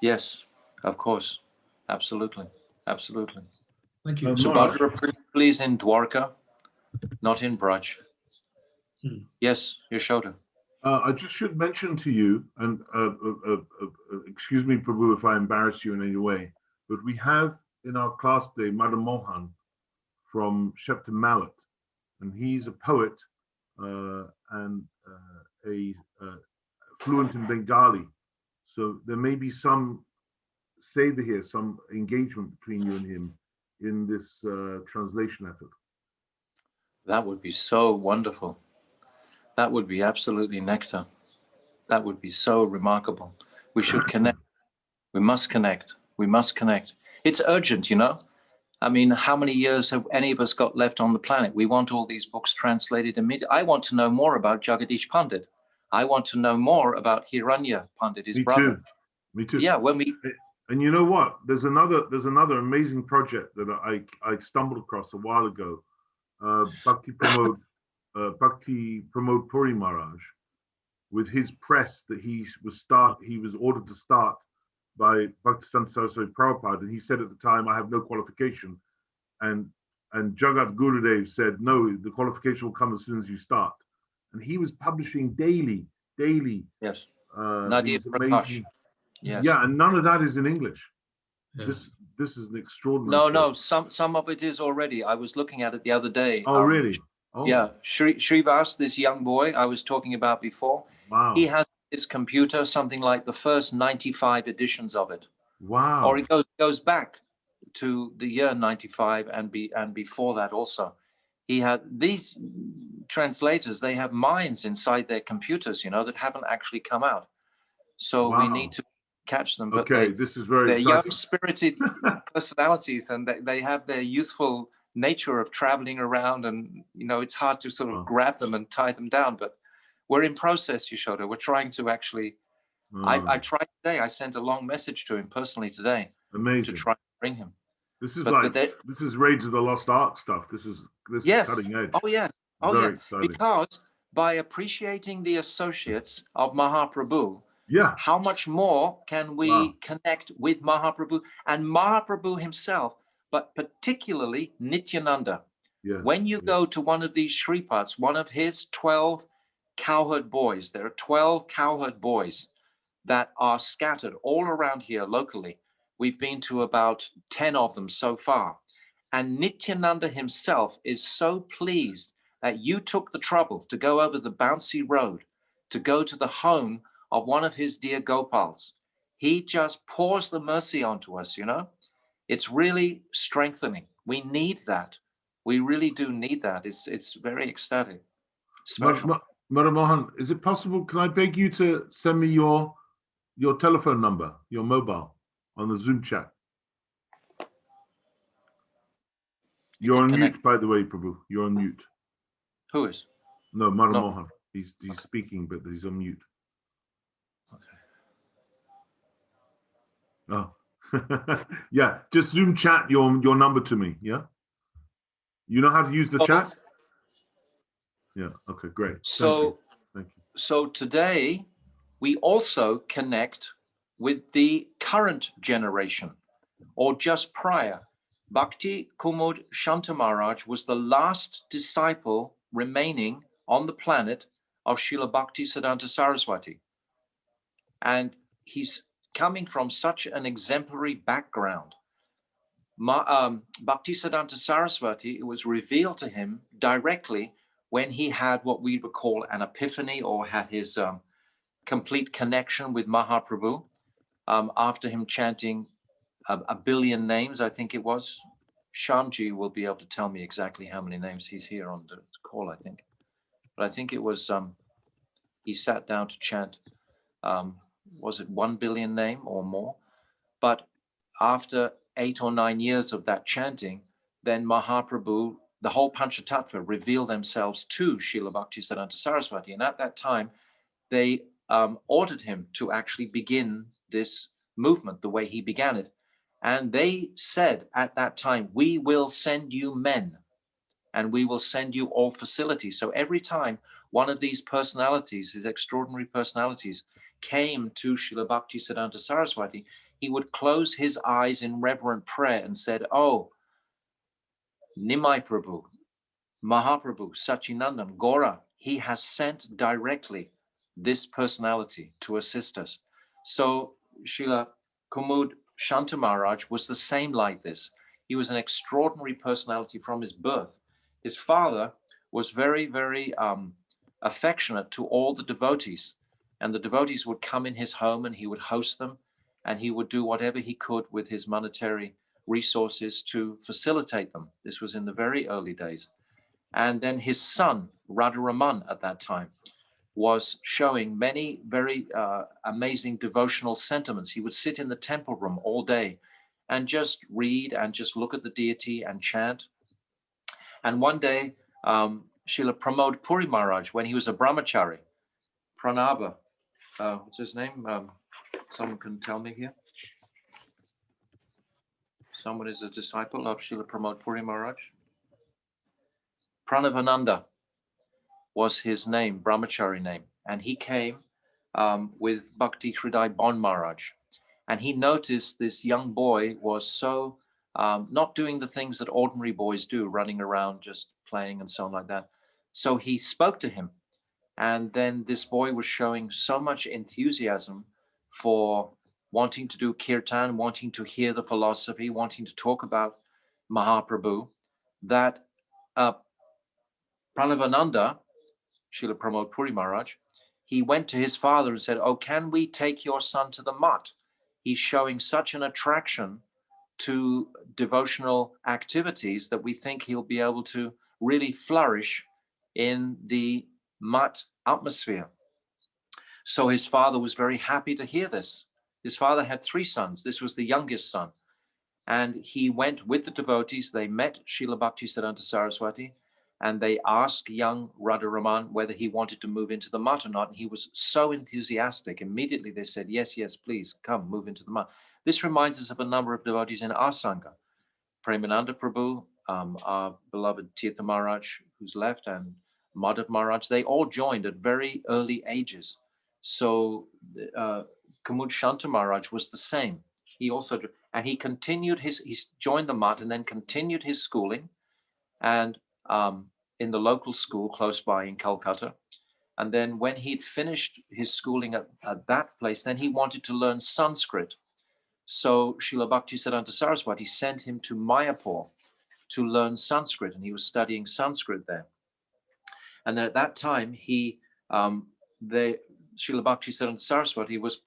yes, of course. Absolutely, absolutely. Thank you. Subhadra, please, in Dwarka, not in Braj. Yes, Yashoda. I just should mention to you, and excuse me, Prabhu, if I embarrass you in any way, but we have in our class today Madam Mohan from Shepton Mallet, and he's a poet and fluent in Bengali. So there may be some savor here, some engagement between you and him in this translation effort. That would be so wonderful. That would be absolutely nectar. That would be so remarkable. We should connect. We must connect. We must connect. It's urgent, you know. I mean, how many years have any of us got left on the planet? We want all these books translated immediately. I want to know more about Jagadish Pandit. I want to know more about Hiranya Pandit, his brother. Me too. Yeah, when we. And you know what? There's another amazing project that I stumbled across a while ago. Bhakti Pramod Puri Maharaj, with his press that he was ordered to start by Bhaktisiddhanta Saraswati Prabhupada, and he said at the time, "I have no qualification," and Jagat Gurudev said, "No, the qualification will come as soon as you start." And he was publishing daily. Yes. Nadia Prakash. Yes. Yeah, and none of that is in English. Yes. This is an extraordinary. No, some of it is already. I was looking at it the other day. Oh, really? Oh. Yeah, Srivas, this young boy I was talking about before. Wow. He has his computer something like the first 95 editions of it. Wow. Or it goes back to the year 95 and before that also. He had these translators. They have minds inside their computers, you know, that haven't actually come out. So we need to catch them. But okay, this is very exciting. They're young-spirited personalities, and they have their youthful nature of traveling around, and you know, it's hard to sort of grab them and tie them down. But we're in process, Yashoda. We're trying to actually. I tried today. I sent a long message to him personally today. Amazing. To try to bring him. This is this is Raids of the Lost Ark stuff. This is cutting edge. Oh yeah. Oh very yeah. Exciting. Because by appreciating the associates of Mahaprabhu, yeah, how much more can we connect with Mahaprabhu and Mahaprabhu himself, but particularly Nityananda. Yes. When you go to one of these Sripads, one of his 12 cowherd boys, there are 12 cowherd boys that are scattered all around here locally. We've been to about 10 of them so far. And Nityananda himself is so pleased that you took the trouble to go over the bouncy road, to go to the home of one of his dear Gopals. He just pours the mercy onto us, you know? It's really strengthening. We need that. We really do need that. It's very ecstatic. Special. Mother Mohan, is it possible? Can I beg you to send me your telephone number, your mobile, on the Zoom chat? You're on mute, by the way, Prabhu. You're on mute. Who is? No, Mother No. Mohan. He's Okay. speaking, but he's on mute. Okay. Oh, yeah. Just Zoom chat your number to me. Yeah. You know how to use the chat? Yeah. Okay. Great. So, Thank you. So today we also connect with the current generation, or just prior. Bhakti Kumuda Shanta Maharaj was the last disciple remaining on the planet of Srila Bhakti Siddhanta Saraswati. And he's coming from such an exemplary background. Bhakti Siddhanta Saraswati, it was revealed to him directly when he had what we would call an epiphany, or had his complete connection with Mahaprabhu, after him chanting a billion names, I think it was. Shamji will be able to tell me exactly how many names. He's here on the call, I think. But I think it was, he sat down to chant, was it 1 billion name or more? But after 8 or 9 years of that chanting, then Mahaprabhu, the whole Panchatattva, revealed themselves to Srila Bhaktisiddhanta Saraswati. And at that time, they ordered him to actually begin this movement the way he began it. And they said at that time, we will send you men and we will send you all facilities. So every time one of these personalities, these extraordinary personalities, came to Srila Bhaktisiddhanta Saraswati, he would close his eyes in reverent prayer and said, oh, Nimai Prabhu, Mahaprabhu, Sachinandan, Gora, he has sent directly this personality to assist us. So Srila Kumuda Shanta Maharaj was the same like this. He was an extraordinary personality from his birth. His father was very, very affectionate to all the devotees, and the devotees would come in his home and he would host them, and he would do whatever he could with his monetary resources to facilitate them. This was in the very early days. And then his son, Radharaman, at that time, was showing many very amazing devotional sentiments. He would sit in the temple room all day and just read and just look at the deity and chant. And one day, Srila Pramod Puri Maharaj, when he was a brahmachari, Pranaba, what's his name? Someone can tell me here. Someone is a disciple of Srila Pramod Puri Maharaj. Pranavananda was his name, brahmachari name. And he came with Bhakti Hriday Bon Maharaj. And he noticed this young boy was so not doing the things that ordinary boys do, running around, just playing and so on like that. So he spoke to him. And then this boy was showing so much enthusiasm for wanting to do kirtan, wanting to hear the philosophy, wanting to talk about Mahaprabhu, that Pranavananda, Srila Pramod Puri Maharaj, he went to his father and said, oh, can we take your son to the mutt? He's showing such an attraction to devotional activities that we think he'll be able to really flourish in the mutt atmosphere. So his father was very happy to hear this. His father had 3 sons. This was the youngest son. And he went with the devotees. They met Srila Bhaktisiddhanta Saraswati, and they asked young Radharaman whether he wanted to move into the mutt or not. And he was so enthusiastic. Immediately they said, yes, yes, please come move into the mutt. This reminds us of a number of devotees in our Sangha. Premananda Prabhu, our beloved Tirtha Maharaj, who's left, and Madhav Maharaj, they all joined at very early ages. So Kumuda Shanta Maharaj was the same. He also, and he continued he joined the mutt and then continued his schooling, and in the local school close by in Calcutta. And then when he'd finished his schooling at that place, then he wanted to learn Sanskrit. So Srila Bhaktisiddhanta Saraswati sent him to Mayapur to learn Sanskrit, and he was studying Sanskrit there. And then at that time, Srila Bhaktisiddhanta Saraswati was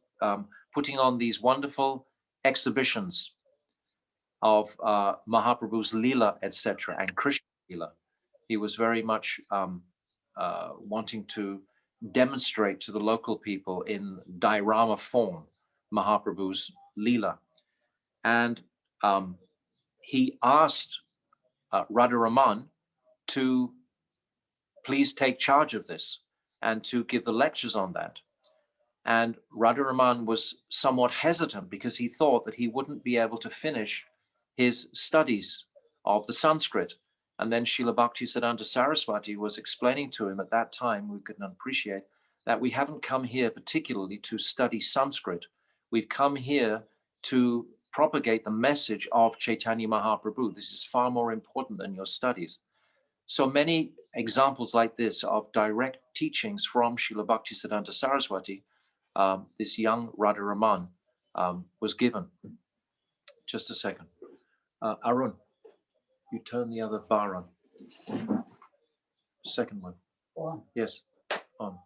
putting on these wonderful exhibitions of Mahaprabhu's Lila, etc., and Krishna Lila. He was very much wanting to demonstrate to the local people in diorama form Mahaprabhu's Lila. And he asked Radharaman to please take charge of this and to give the lectures on that. And Radharaman was somewhat hesitant because he thought that he wouldn't be able to finish his studies of the Sanskrit. And then Srila Bhaktisiddhanta Saraswati was explaining to him at that time, we couldn't appreciate, that we haven't come here particularly to study Sanskrit. We've come here to propagate the message of Chaitanya Mahaprabhu. This is far more important than your studies. So many examples like this of direct teachings from Srila Bhaktisiddhanta Saraswati, this young Radharaman was given. Just a second. Arun, you turn the other bar on. Second one. On. Yes, on.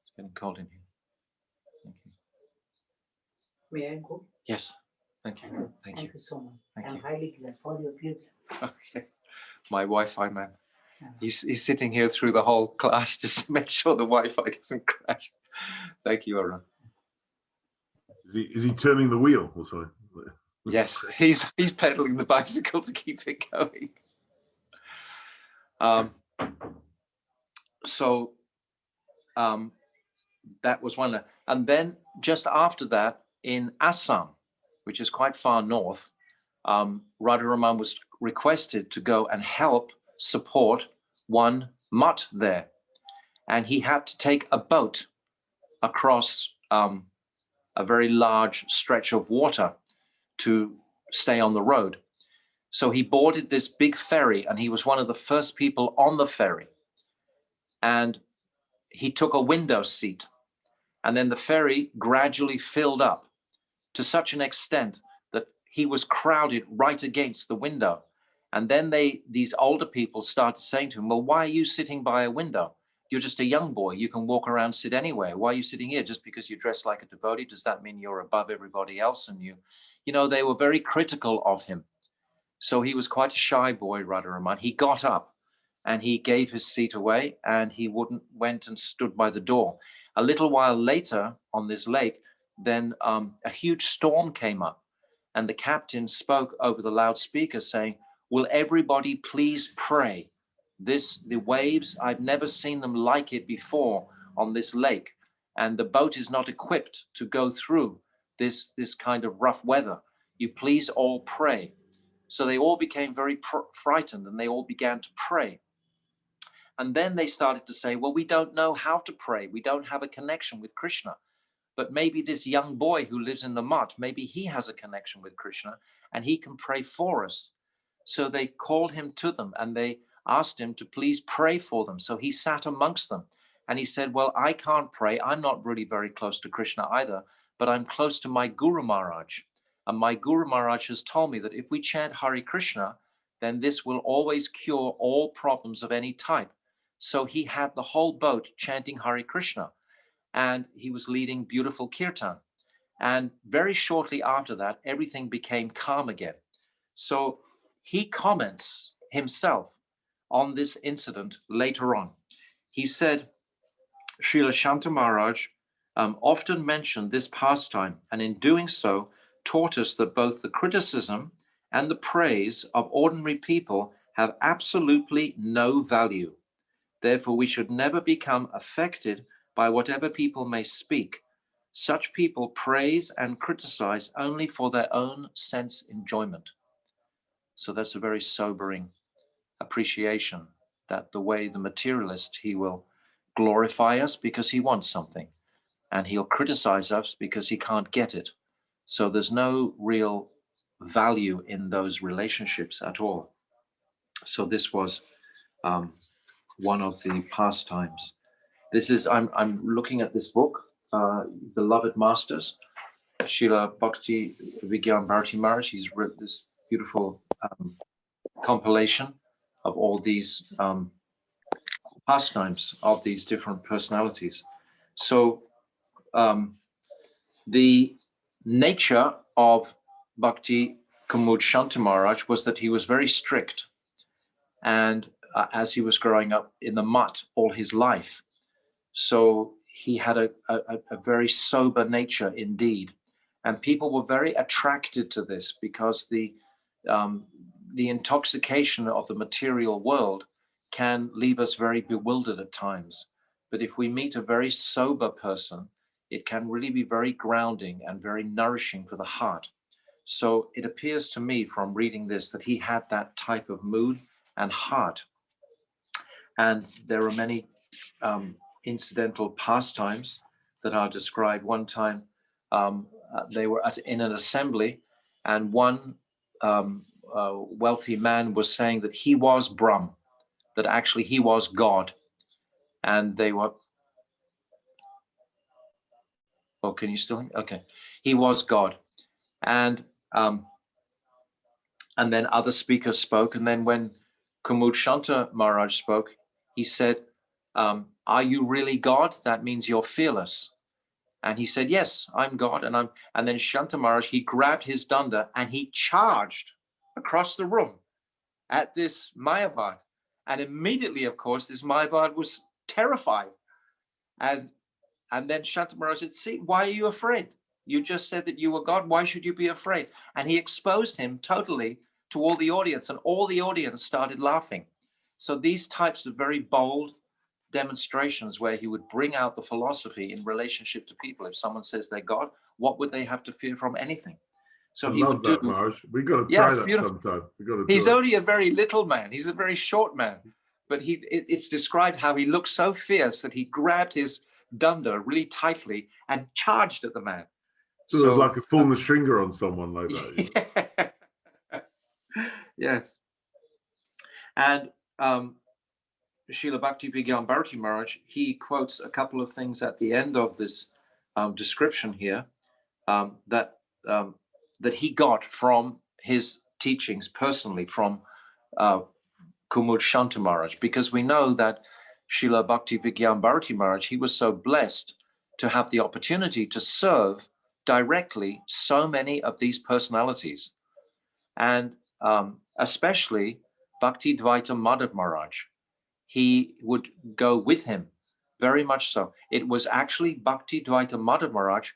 It's getting cold in here. Thank you. May I go? Yes, thank you. Thank you. You so much. Thank I'm you. highly glad for your beauty. Okay. My Wi-Fi man. He's sitting here through the whole class just to make sure the Wi-Fi doesn't crash. Thank you, Arun. Is he turning the wheel? Oh, sorry. Yes, he's pedaling the bicycle to keep it going. So that was one. And then just after that, in Assam, which is quite far north, Radharaman was requested to go and help support one mutt there. And he had to take a boat across a very large stretch of water to stay on the road. So he boarded this big ferry, and he was one of the first people on the ferry. And he took a window seat, and then the ferry gradually filled up to such an extent that he was crowded right against the window. And then these older people started saying to him, well, why are you sitting by a window? You're just a young boy. You can walk around, sit anywhere. Why are you sitting here? Just because you dress like a devotee, does that mean you're above everybody else? And you know, they were very critical of him. So he was quite a shy boy, Radharaman. He got up and he gave his seat away, and he went and stood by the door. A little while later on this lake, then a huge storm came up, and the captain spoke over the loudspeaker saying, will everybody please pray? The waves, I've never seen them like it before on this lake. And the boat is not equipped to go through this kind of rough weather. You please all pray. So they all became very frightened, and they all began to pray. And then they started to say, well, we don't know how to pray. We don't have a connection with Krishna. But maybe this young boy who lives in the mutt, maybe he has a connection with Krishna and he can pray for us. So they called him to them, and they asked him to please pray for them. So he sat amongst them, and he said, well, I can't pray. I'm not really very close to Krishna either, but I'm close to my Guru Maharaj. And my Guru Maharaj has told me that if we chant Hare Krishna, then this will always cure all problems of any type. So he had the whole boat chanting Hare Krishna, and he was leading beautiful kirtan. And very shortly after that, everything became calm again. So he comments himself on this incident later on. He said, Srila Shanta Maharaj often mentioned this pastime, and in doing so, taught us that both the criticism and the praise of ordinary people have absolutely no value. Therefore, we should never become affected by whatever people may speak. Such people praise and criticize only for their own sense enjoyment. So that's a very sobering appreciation, that the way the materialist, he will glorify us because he wants something, and he'll criticize us because he can't get it. So there's no real value in those relationships at all. So this was one of the pastimes. This is, I'm looking at this book, Beloved Masters, Srila Bhakti Vigyan Bharati Maharaj. He's written this beautiful compilation of all these pastimes of these different personalities. So the nature of Bhakti Kumuda Shanta Maharaj was that he was very strict. And as he was growing up in the mutt all his life, So he had a very sober nature indeed. And people were very attracted to this because the intoxication of the material world can leave us very bewildered at times. But if we meet a very sober person, it can really be very grounding and very nourishing for the heart. So it appears to me from reading this that he had that type of mood and heart. And there are many incidental pastimes that are described. One time they were in an assembly, and one wealthy man was saying that he was Brahm, that actually he was God. And they were, oh, can you still hear me? Okay. He was God. And then other speakers spoke. And then when Kumuda Maharaj spoke, he said, are you really God? That means you're fearless. And he said, yes, I'm God. And then Shanta Maharaj, he grabbed his danda and he charged across the room at this Mayavad. And immediately, of course, this Mayavad was terrified. And then Shanta Maharaj said, see, why are you afraid? You just said that you were God. Why should you be afraid? And he exposed him totally to all the audience, and all the audience started laughing. So these types of very bold demonstrations where he would bring out the philosophy in relationship to people. If someone says they're God, what would they have to fear from anything? So I he love would that, do. Maharaj. We got to try that sometime. We got to. He's only a very little man. He's a very short man, but it's described how he looked so fierce that he grabbed his danda really tightly and charged at the man. So like a full Nrsimha on someone like that. Yeah. Yes. And Srila Bhakti Vigyan Bharati Maharaj, he quotes a couple of things at the end of this description here that he got from his teachings personally from Kumuda Maharaj, because we know that Srila Bhakti Vigyan Bharati Maharaj, he was so blessed to have the opportunity to serve directly so many of these personalities, and especially Bhakti Dvaita Madhav Maharaj. He would go with him, very much so. It was actually Bhakti Dvaita Madhav Maharaj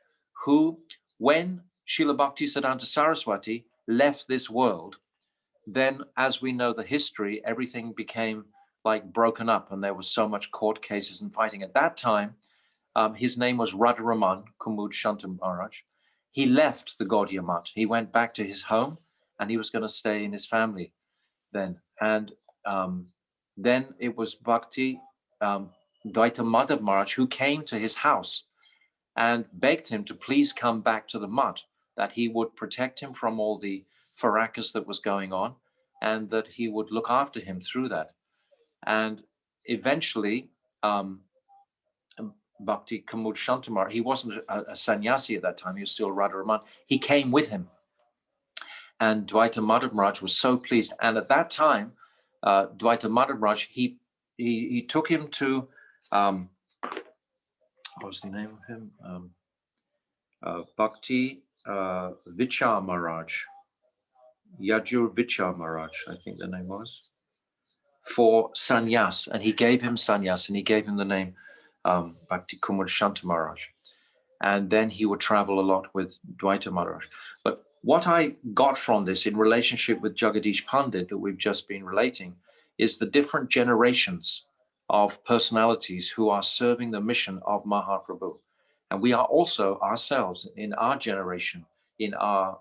who, when Srila Bhakti Siddhanta Saraswati left this world, then, as we know the history, everything became like broken up, and there was so much court cases and fighting. At that time, his name was Radharaman Kumuda Maharaj. He left the Gaudiya Math. He went back to his home, and he was going to stay in his family then. And then it was Bhakti Dvaita Madhav Maharaj who came to his house and begged him to please come back to the Math, that he would protect him from all the fracas that was going on, and that he would look after him through that. And eventually, Bhakti Kumuda Maharaj, he wasn't a sannyasi at that time, he was still Radharaman. He came with him. And Dvaita Madhav Maharaj was so pleased. And at that time, Dvaita Madhav Maharaj, he took him to, what was the name of him? Bhakti Vichar Maharaj, Yajur Vichar Maharaj, I think the name was, for sannyas. And he gave him sannyas, and he gave him the name Bhakti Kumuda Maharaj. And then he would travel a lot with Dvaita Maharaj. But what I got from this in relationship with Jagadish Pandit that we've just been relating is the different generations of personalities who are serving the mission of Mahaprabhu. And we are also ourselves in our generation, in our,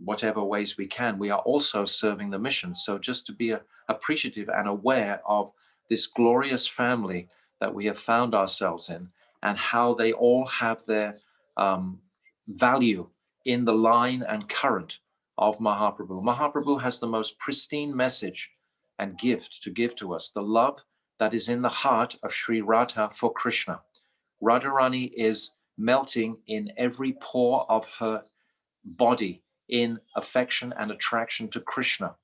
whatever ways we can, we are also serving the mission. So just to be appreciative and aware of this glorious family that we have found ourselves in, and how they all have their value in the line and current of Mahaprabhu. Mahaprabhu has the most pristine message and gift to give to us, the love that is in the heart of Sri Radha for Krishna. Radharani is melting in every pore of her body in affection and attraction to Krishna.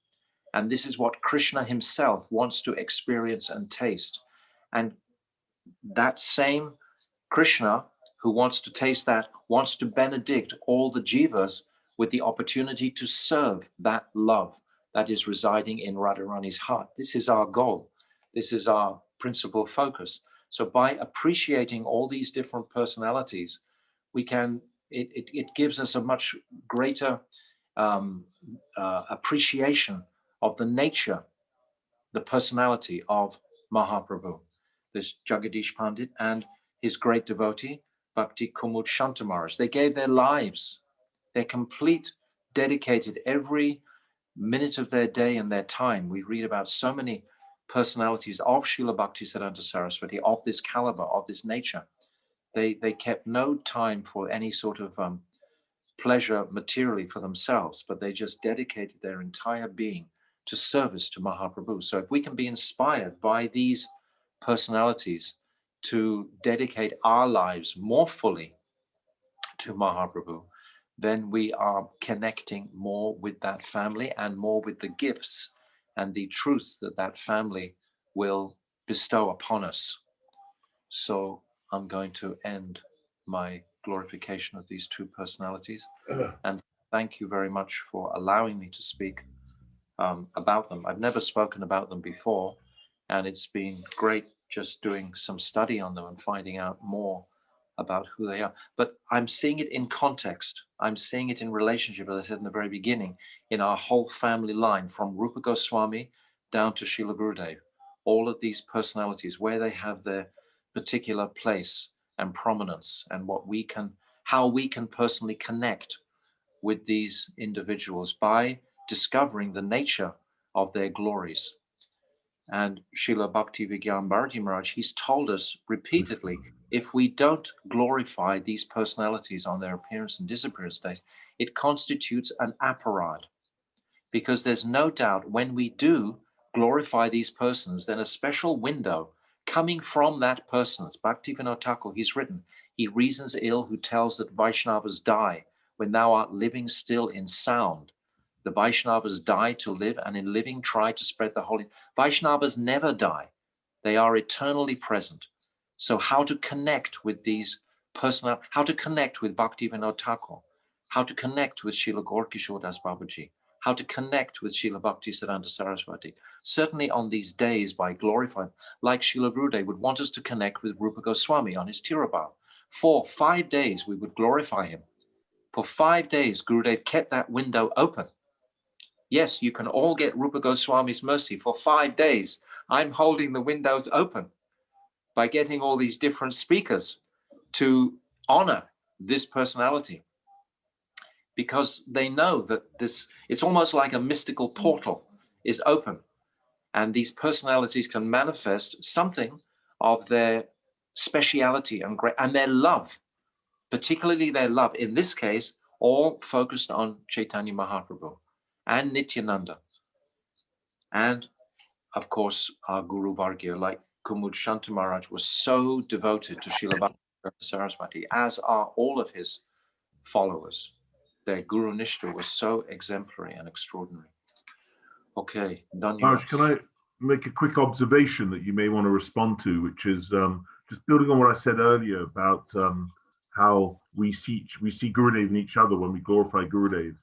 And this is what Krishna himself wants to experience and taste. And that same Krishna who wants to taste that, wants to benedict all the jivas with the opportunity to serve that love that is residing in Radharani's heart. This is our goal. This is our principal focus. So by appreciating all these different personalities, we can, it gives us a much greater appreciation of the nature, the personality of Mahaprabhu, this Jagadish Pandit and his great devotee, Bhakti Kumuda Maharaj. They gave their lives, their complete, dedicated every minute of their day and their time. We read about so many personalities of Srila Bhaktisiddhanta Saraswati, of this caliber, of this nature. They kept no time for any sort of pleasure materially for themselves, but they just dedicated their entire being to service to Mahaprabhu. So if we can be inspired by these personalities to dedicate our lives more fully to Mahaprabhu, then we are connecting more with that family and more with the gifts and the truth that that family will bestow upon us. So I'm going to end my glorification of these two personalities and thank you very much for allowing me to speak about them. I've never spoken about them before, and it's been great just doing some study on them and finding out more about who they are. But I'm seeing it in context. I'm seeing it in relationship, as I said in the very beginning, in our whole family line, from Rupa Goswami down to Srila Gurudev. All of these personalities, where they have their particular place and prominence, and what we can, how we can personally connect with these individuals by discovering the nature of their glories. And Srila Bhakti Vigyan Bharati Maharaj, he's told us repeatedly, if we don't glorify these personalities on their appearance and disappearance days, it constitutes an aparad. Because there's no doubt when we do glorify these persons, then a special window coming from that person's, Bhakti Vinod Thakur, he's written, he reasons ill who tells that Vaishnavas die when thou art living still in sound. The Vaishnavas die to live, and in living try to spread the holy. Vaishnavas never die. They are eternally present. So how to connect with these personal, how to connect with Bhakti Vinod Thakur, how to connect with Srila Gaur Kishore Das Babaji, how to connect with Srila Bhaktisiddhanta Saraswati. Certainly on these days by glorifying, like Srila Gurudev would want us to connect with Rupa Goswami on his Tirabhav. For 5 days we would glorify him. For 5 days Gurudev kept that window open. Yes, you can all get Rupa Goswami's mercy. For 5 days, I'm holding the windows open by getting all these different speakers to honor this personality, because they know that this, it's almost like a mystical portal is open, and these personalities can manifest something of their speciality and their love, particularly their love, in this case, all focused on Chaitanya Mahaprabhu and Nityananda. And of course, our Guru Vargya, like Kumuda Maharaj, was so devoted to Srila Bhakti Saraswati, as are all of his followers. Their Guru Nishta was so exemplary and extraordinary. Okay, Maharaj, can I make a quick observation that you may want to respond to, which is just building on what I said earlier about how we see Gurudev in each other when we glorify Gurudev,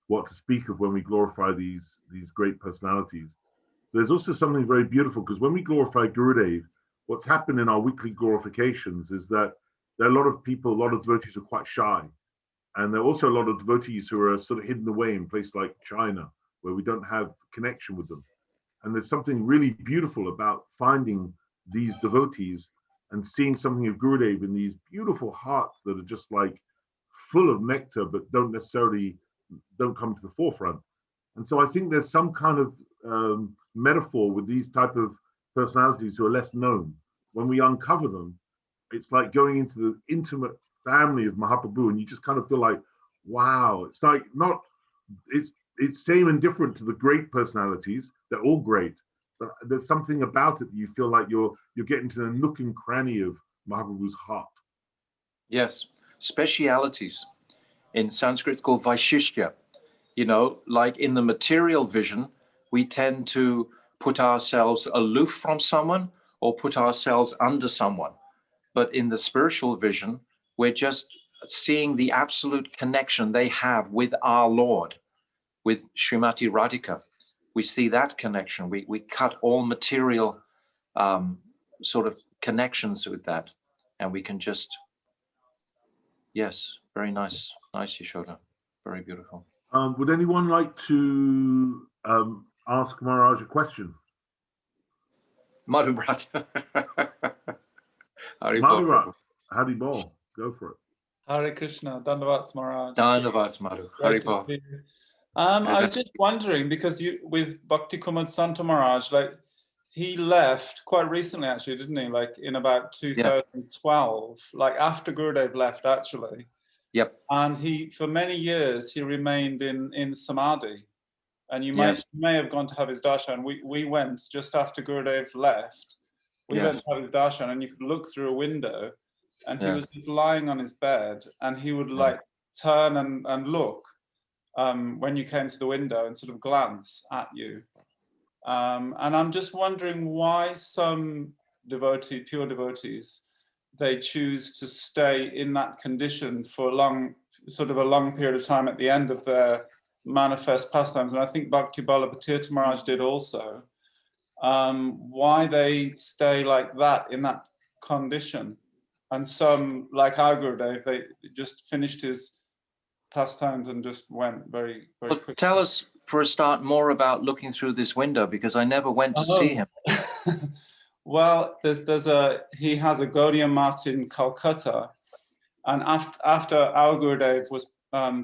what to speak of when we glorify these great personalities. There's also something very beautiful, because when we glorify Gurudev, what's happened in our weekly glorifications is that there are a lot of people, a lot of devotees who are quite shy. And there are also a lot of devotees who are sort of hidden away in places like China, where we don't have connection with them. And there's something really beautiful about finding these devotees and seeing something of Gurudev in these beautiful hearts that are just like full of nectar, but don't come to the forefront. And so I think there's some kind of metaphor with these type of personalities who are less known. When we uncover them, it's like going into the intimate family of Mahaprabhu, and you just kind of feel like, wow, it's like not, it's same and different to the great personalities. They're all great, but there's something about it that you feel like you're getting to the nook and cranny of Mahaprabhu's heart. Yes, specialities. In Sanskrit, it's called Vaishishya. You know, like in the material vision, we tend to put ourselves aloof from someone or put ourselves under someone. But in the spiritual vision, we're just seeing the absolute connection they have with our Lord, with Srimati Radhika. We see that connection. We cut all material sort of connections with that, and we can just, yes, very nice, Yashoda, very beautiful. Would anyone like to ask Maharaj a question? Madhu Brat. Maharaj, Haribol, go for it. Hare Krishna, Dandavats Maharaj. Dandavats, Madhu. Great to Haribol. see you. I was just wondering, because you, with Bhakti Kumud Santa Maharaj, like he left quite recently, actually, didn't he? Like in about 2012, like after Gurudev left, actually. Yep. And he, for many years, he remained in Samadhi. And you may have gone to have his darshan. We went just after Gurudev left. We went to have his darshan, and you could look through a window, and he was just lying on his bed, and he would like turn and look when you came to the window and sort of glance at you. And I'm just wondering why some pure devotees, they choose to stay in that condition for a long period of time at the end of their manifest pastimes. And I think Bhakti Vallabha Tirtha Maharaj did also. Why they stay like that in that condition. And some, like our Gurudev, they just finished his pastimes and just went very, very quickly. Tell us, for a start, more about looking through this window, because I never went to see him. Well, he has a Gaudiya Mat in Calcutta, and after our Gurudev was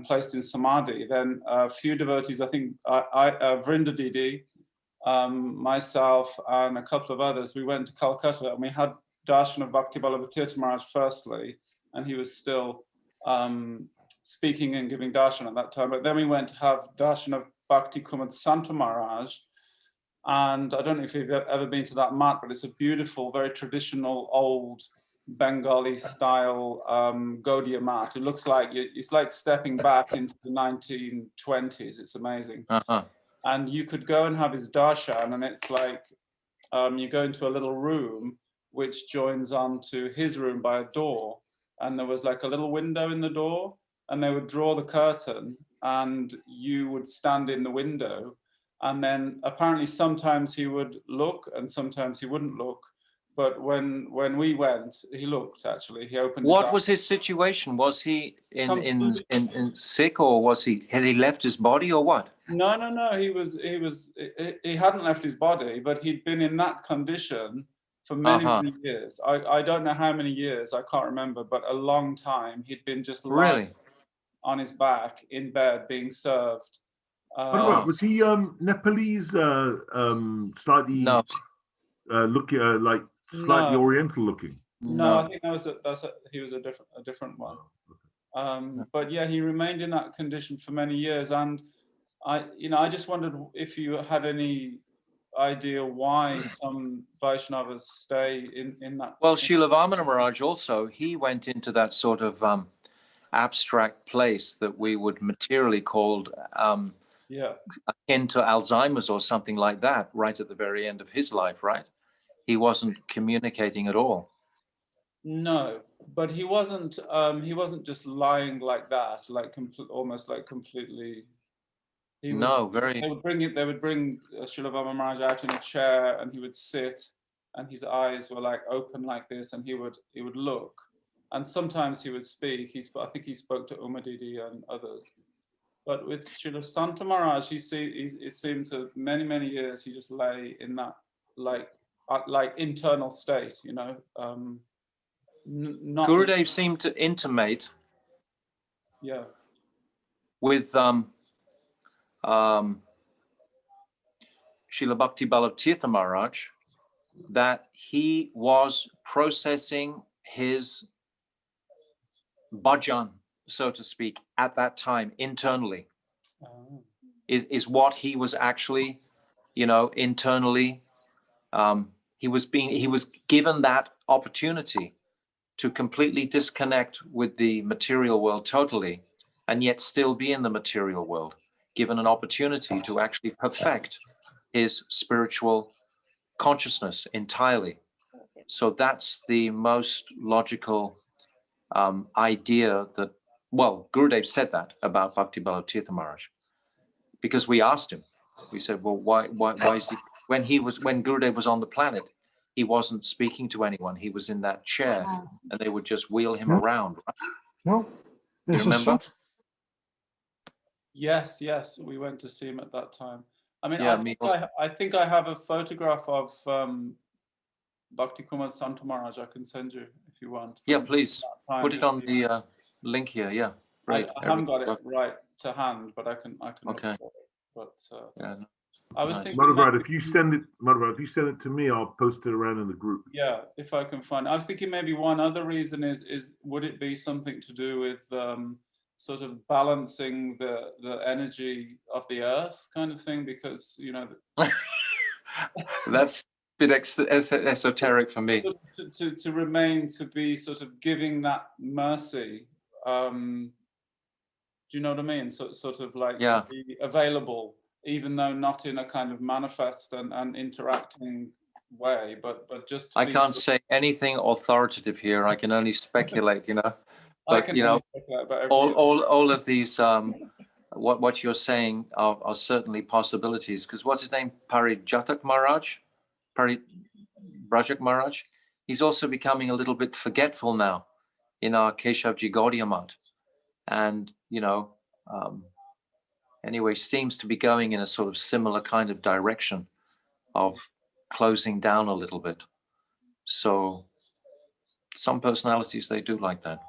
placed in Samadhi, then a few devotees, I think Vrinda Didi, myself and a couple of others, we went to Calcutta, and we had darshan of Bhakti Vallabha Tirtha Maharaj firstly, and he was still speaking and giving darshan at that time. But then we went to have darshan of Bhakti Kumud Santa Maharaj, and I don't know if you've ever been to that mat, but it's a beautiful, very traditional, old Bengali style Gaudiya mat. It looks like it's like stepping back into the 1920s. It's amazing. And you could go and have his darshan, and it's like you go into a little room which joins onto his room by a door, and there was like a little window in the door, and they would draw the curtain, and you would stand in the window, and then apparently sometimes he would look and sometimes he wouldn't look. But when we went, he looked, actually. He opened his eyes. What was his situation? Was he in sick, or had he left his body, or what? No. He hadn't left his body, but he'd been in that condition for many years. I don't know how many years, I can't remember, but a long time. He'd been just lying on his back in bed being served. Was he Nepalese, slightly looking like slightly oriental looking? No, I think he was a different one. But yeah, he remained in that condition for many years, and I just wondered if you had any idea why some Vaishnavas stay in that. Well, Srila Vamana Maharaj also, he went into that sort of abstract place that we would materially call akin to Alzheimer's or something like that, right at the very end of his life, right? He wasn't communicating at all. No, but he wasn't just lying like that, like almost like completely. They would bring Srila Vamana Maharaj out in a chair, and he would sit, and his eyes were like open like this, and he would look, and sometimes he would speak. I think he spoke to Uma Didi and others. But with Srila Santa Maharaj, it seemed to many years he just lay in that like internal state, Gurudev seemed to intimate with Srila Bhakti Vallabha Tirtha Maharaj that he was processing his bhajan, so to speak, at that time internally. Is what he was actually, internally. He was given that opportunity to completely disconnect with the material world totally, and yet still be in the material world, given an opportunity to actually perfect his spiritual consciousness entirely. So that's the most logical idea that, well, Gurudev said that about Bhakti Vallabha Tirtha Maharaj, because we asked him, we said, well, why is he, when Gurudev was on the planet, he wasn't speaking to anyone. He was in that chair, and they would just wheel him No. around. Right? No, You it's a remember? song. Yes, we went to see him at that time. I mean, Yeah, I think I have a photograph of Bhakti Kumar Sant Maharaj. I can send you if you want. Yeah, please put it on Just the link here. Yeah, great. I haven't got it right to hand, but I can Okay. look for it. But Yeah, I was nice. thinking, Madhavraj, maybe- if you send it to me, I'll post it around in the group. yeah, if I can find. I was thinking maybe one other reason is would it be something to do with sort of balancing the energy of the earth kind of thing, because you know That's a bit esoteric for me. to remain, to be sort of giving that mercy. Do you know what I mean? Sort of like Yeah. to be available, even though not in a kind of manifest and interacting way, but just to I be, can't say anything authoritative here. I can only speculate, you know. I But can you know, only speculate about everything. all of these what you're saying are certainly possibilities. Because what's his name? Parijatak Maharaj, Brajak Maharaj. He's also becoming a little bit forgetful now in our Keshavji Gaudiya Math. And you know, anyway, seems to be going in a sort of similar kind of direction of closing down a little bit. So some personalities, they do like that.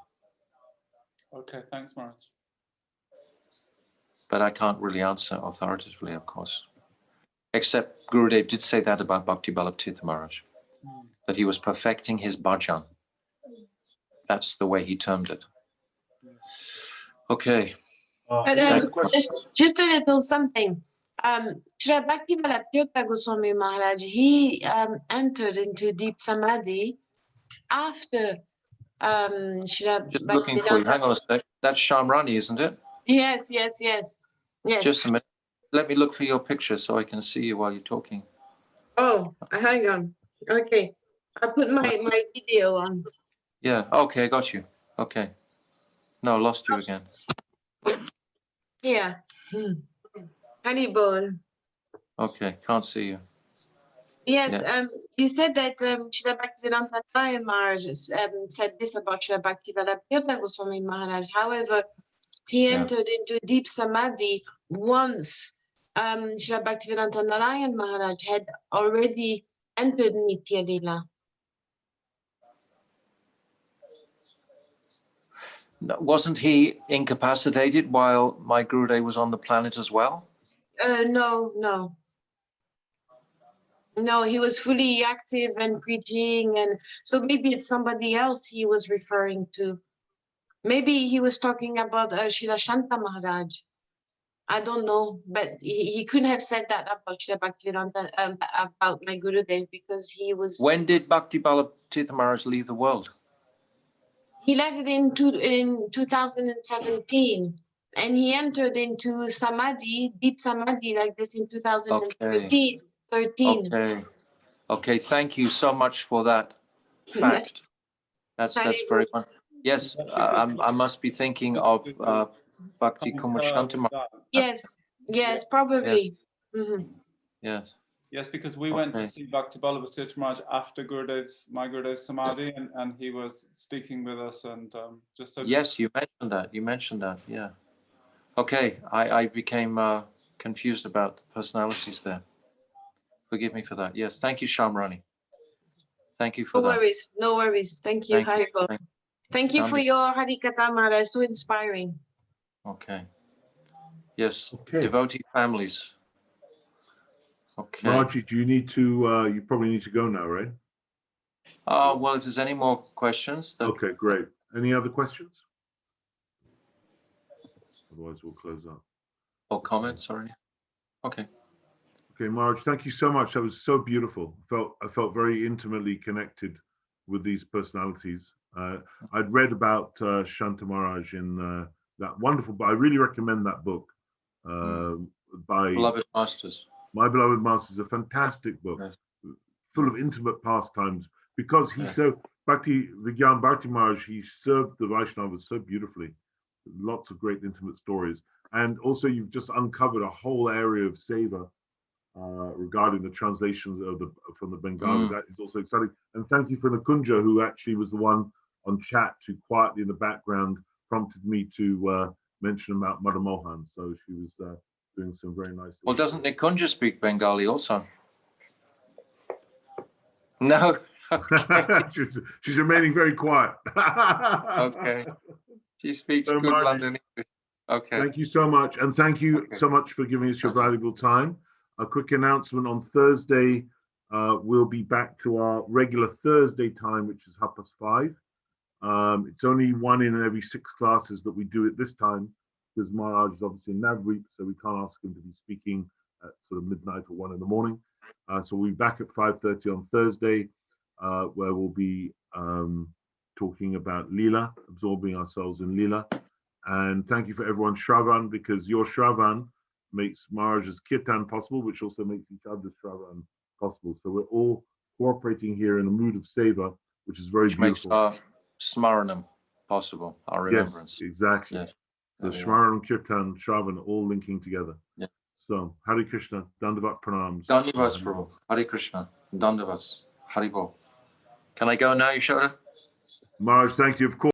Okay, thanks, Maharaj. But I can't really answer authoritatively, of course. Except Gurudev did say that about Bhakti Ballabh Maharaj, that he was perfecting his bhajan. That's the way he termed it. Okay. But just a little something. Sri Bhakti Ballabh Goswami Maharaj, he entered into deep samadhi after Sri Just looking for you. Hang on a sec. That's Shamrani, isn't it? Yes. Just a minute. Let me look for your picture so I can see you while you're talking. Oh, hang on. Okay. I put my video on. Yeah. Okay, I got you. Okay. No, lost you again. Yeah. Honeybone. Okay, can't see you. Yes, Yeah. you said that Srila Bhaktivedanta Maharaj said this about Srila Bhaktivedanta Goswami Maharaj. However, he entered into deep samadhi once Srila Bhaktivedanta Narayan Maharaj had already entered Nitya Lila. No, wasn't he incapacitated while my Gurudev was on the planet as well? No, he was fully active and preaching, and so maybe it's somebody else he was referring to. Maybe he was talking about Srila Shanta Maharaj. I don't know, but he couldn't have said that about Srila Bhaktivedanta, about my Gurudev, because he was... When did Bhakti Ballabh Maharaj leave the world? He left in 2017, and he entered into samadhi, deep samadhi like this in 2013. Okay, thank you so much for that fact. That's very much. Yes, I must be thinking of Bhakti Kumar Shanta Maharaj. Yes, probably. Yes. Mm-hmm. Yes. Yes, because we went to see Bhakti Ballabh Maharaj after my Gurudev's Samadhi, and he was speaking with us, and just so. Yes, you mentioned that. Yeah. Okay, I became confused about the personalities there. Forgive me for that. Yes, thank you, Shamrani. Thank you for that. No worries. Thank you, Haribo. Thank you for your Harikatha, Maharaj. So inspiring. Okay. Yes. Okay. Devotee families. Okay. Margie, do you need to? You probably need to go now, right? Well, if there's any more questions. Okay, great. Any other questions? Otherwise, we'll close up. Or comments, sorry. Okay. Okay, Marge, thank you so much. That was so beautiful. I felt very intimately connected with these personalities. I'd read about Shanta Maharaj in that wonderful book. I really recommend that book by Beloved Masters. My Beloved Masters, a fantastic book, full of intimate pastimes. Because he Bhakti Vigyan Bhakti Maharaj, he served the Vaishnavas so beautifully. Lots of great intimate stories. And also you've just uncovered a whole area of seva regarding the translations of from the Bengali. Mm. That is also exciting. And thank you for Nakunja, who actually was the one on chat who quietly in the background prompted me to mention about Mother Mohan. So she was doing some very nice. Well, doesn't Nikunja speak Bengali also? No. she's remaining very quiet. Okay. She speaks So good Margie, London English. Okay. thank you so much. And thank you so much for giving us your valuable time. A quick announcement on Thursday, we'll be back to our regular Thursday time, which is 5:30. It's only 1 in every 6 classes that we do at this time, because Maharaj is obviously in Navreep, so we can't ask him to be speaking at sort of midnight or 1 in the morning. So we'll be back at 5:30 on Thursday, where we'll be talking about Lila, absorbing ourselves in Lila. And thank you for everyone's Shravan, because your Shravan makes Maharaj's Kirtan possible, which also makes each other's Shravan possible. So we're all cooperating here in a mood of seva, which is very beautiful. Makes our Smaranam possible, our remembrance. Yes, exactly. Yes. So Shmaranam, Kirtan, Shravan all linking together. Yeah. So Hare Krishna, Dandavat Pranams. Dandavats, Prabhu. Hare Krishna. Dandavats. Haribol. Can I go now, Yashoda? Maharaj, thank you. Of course.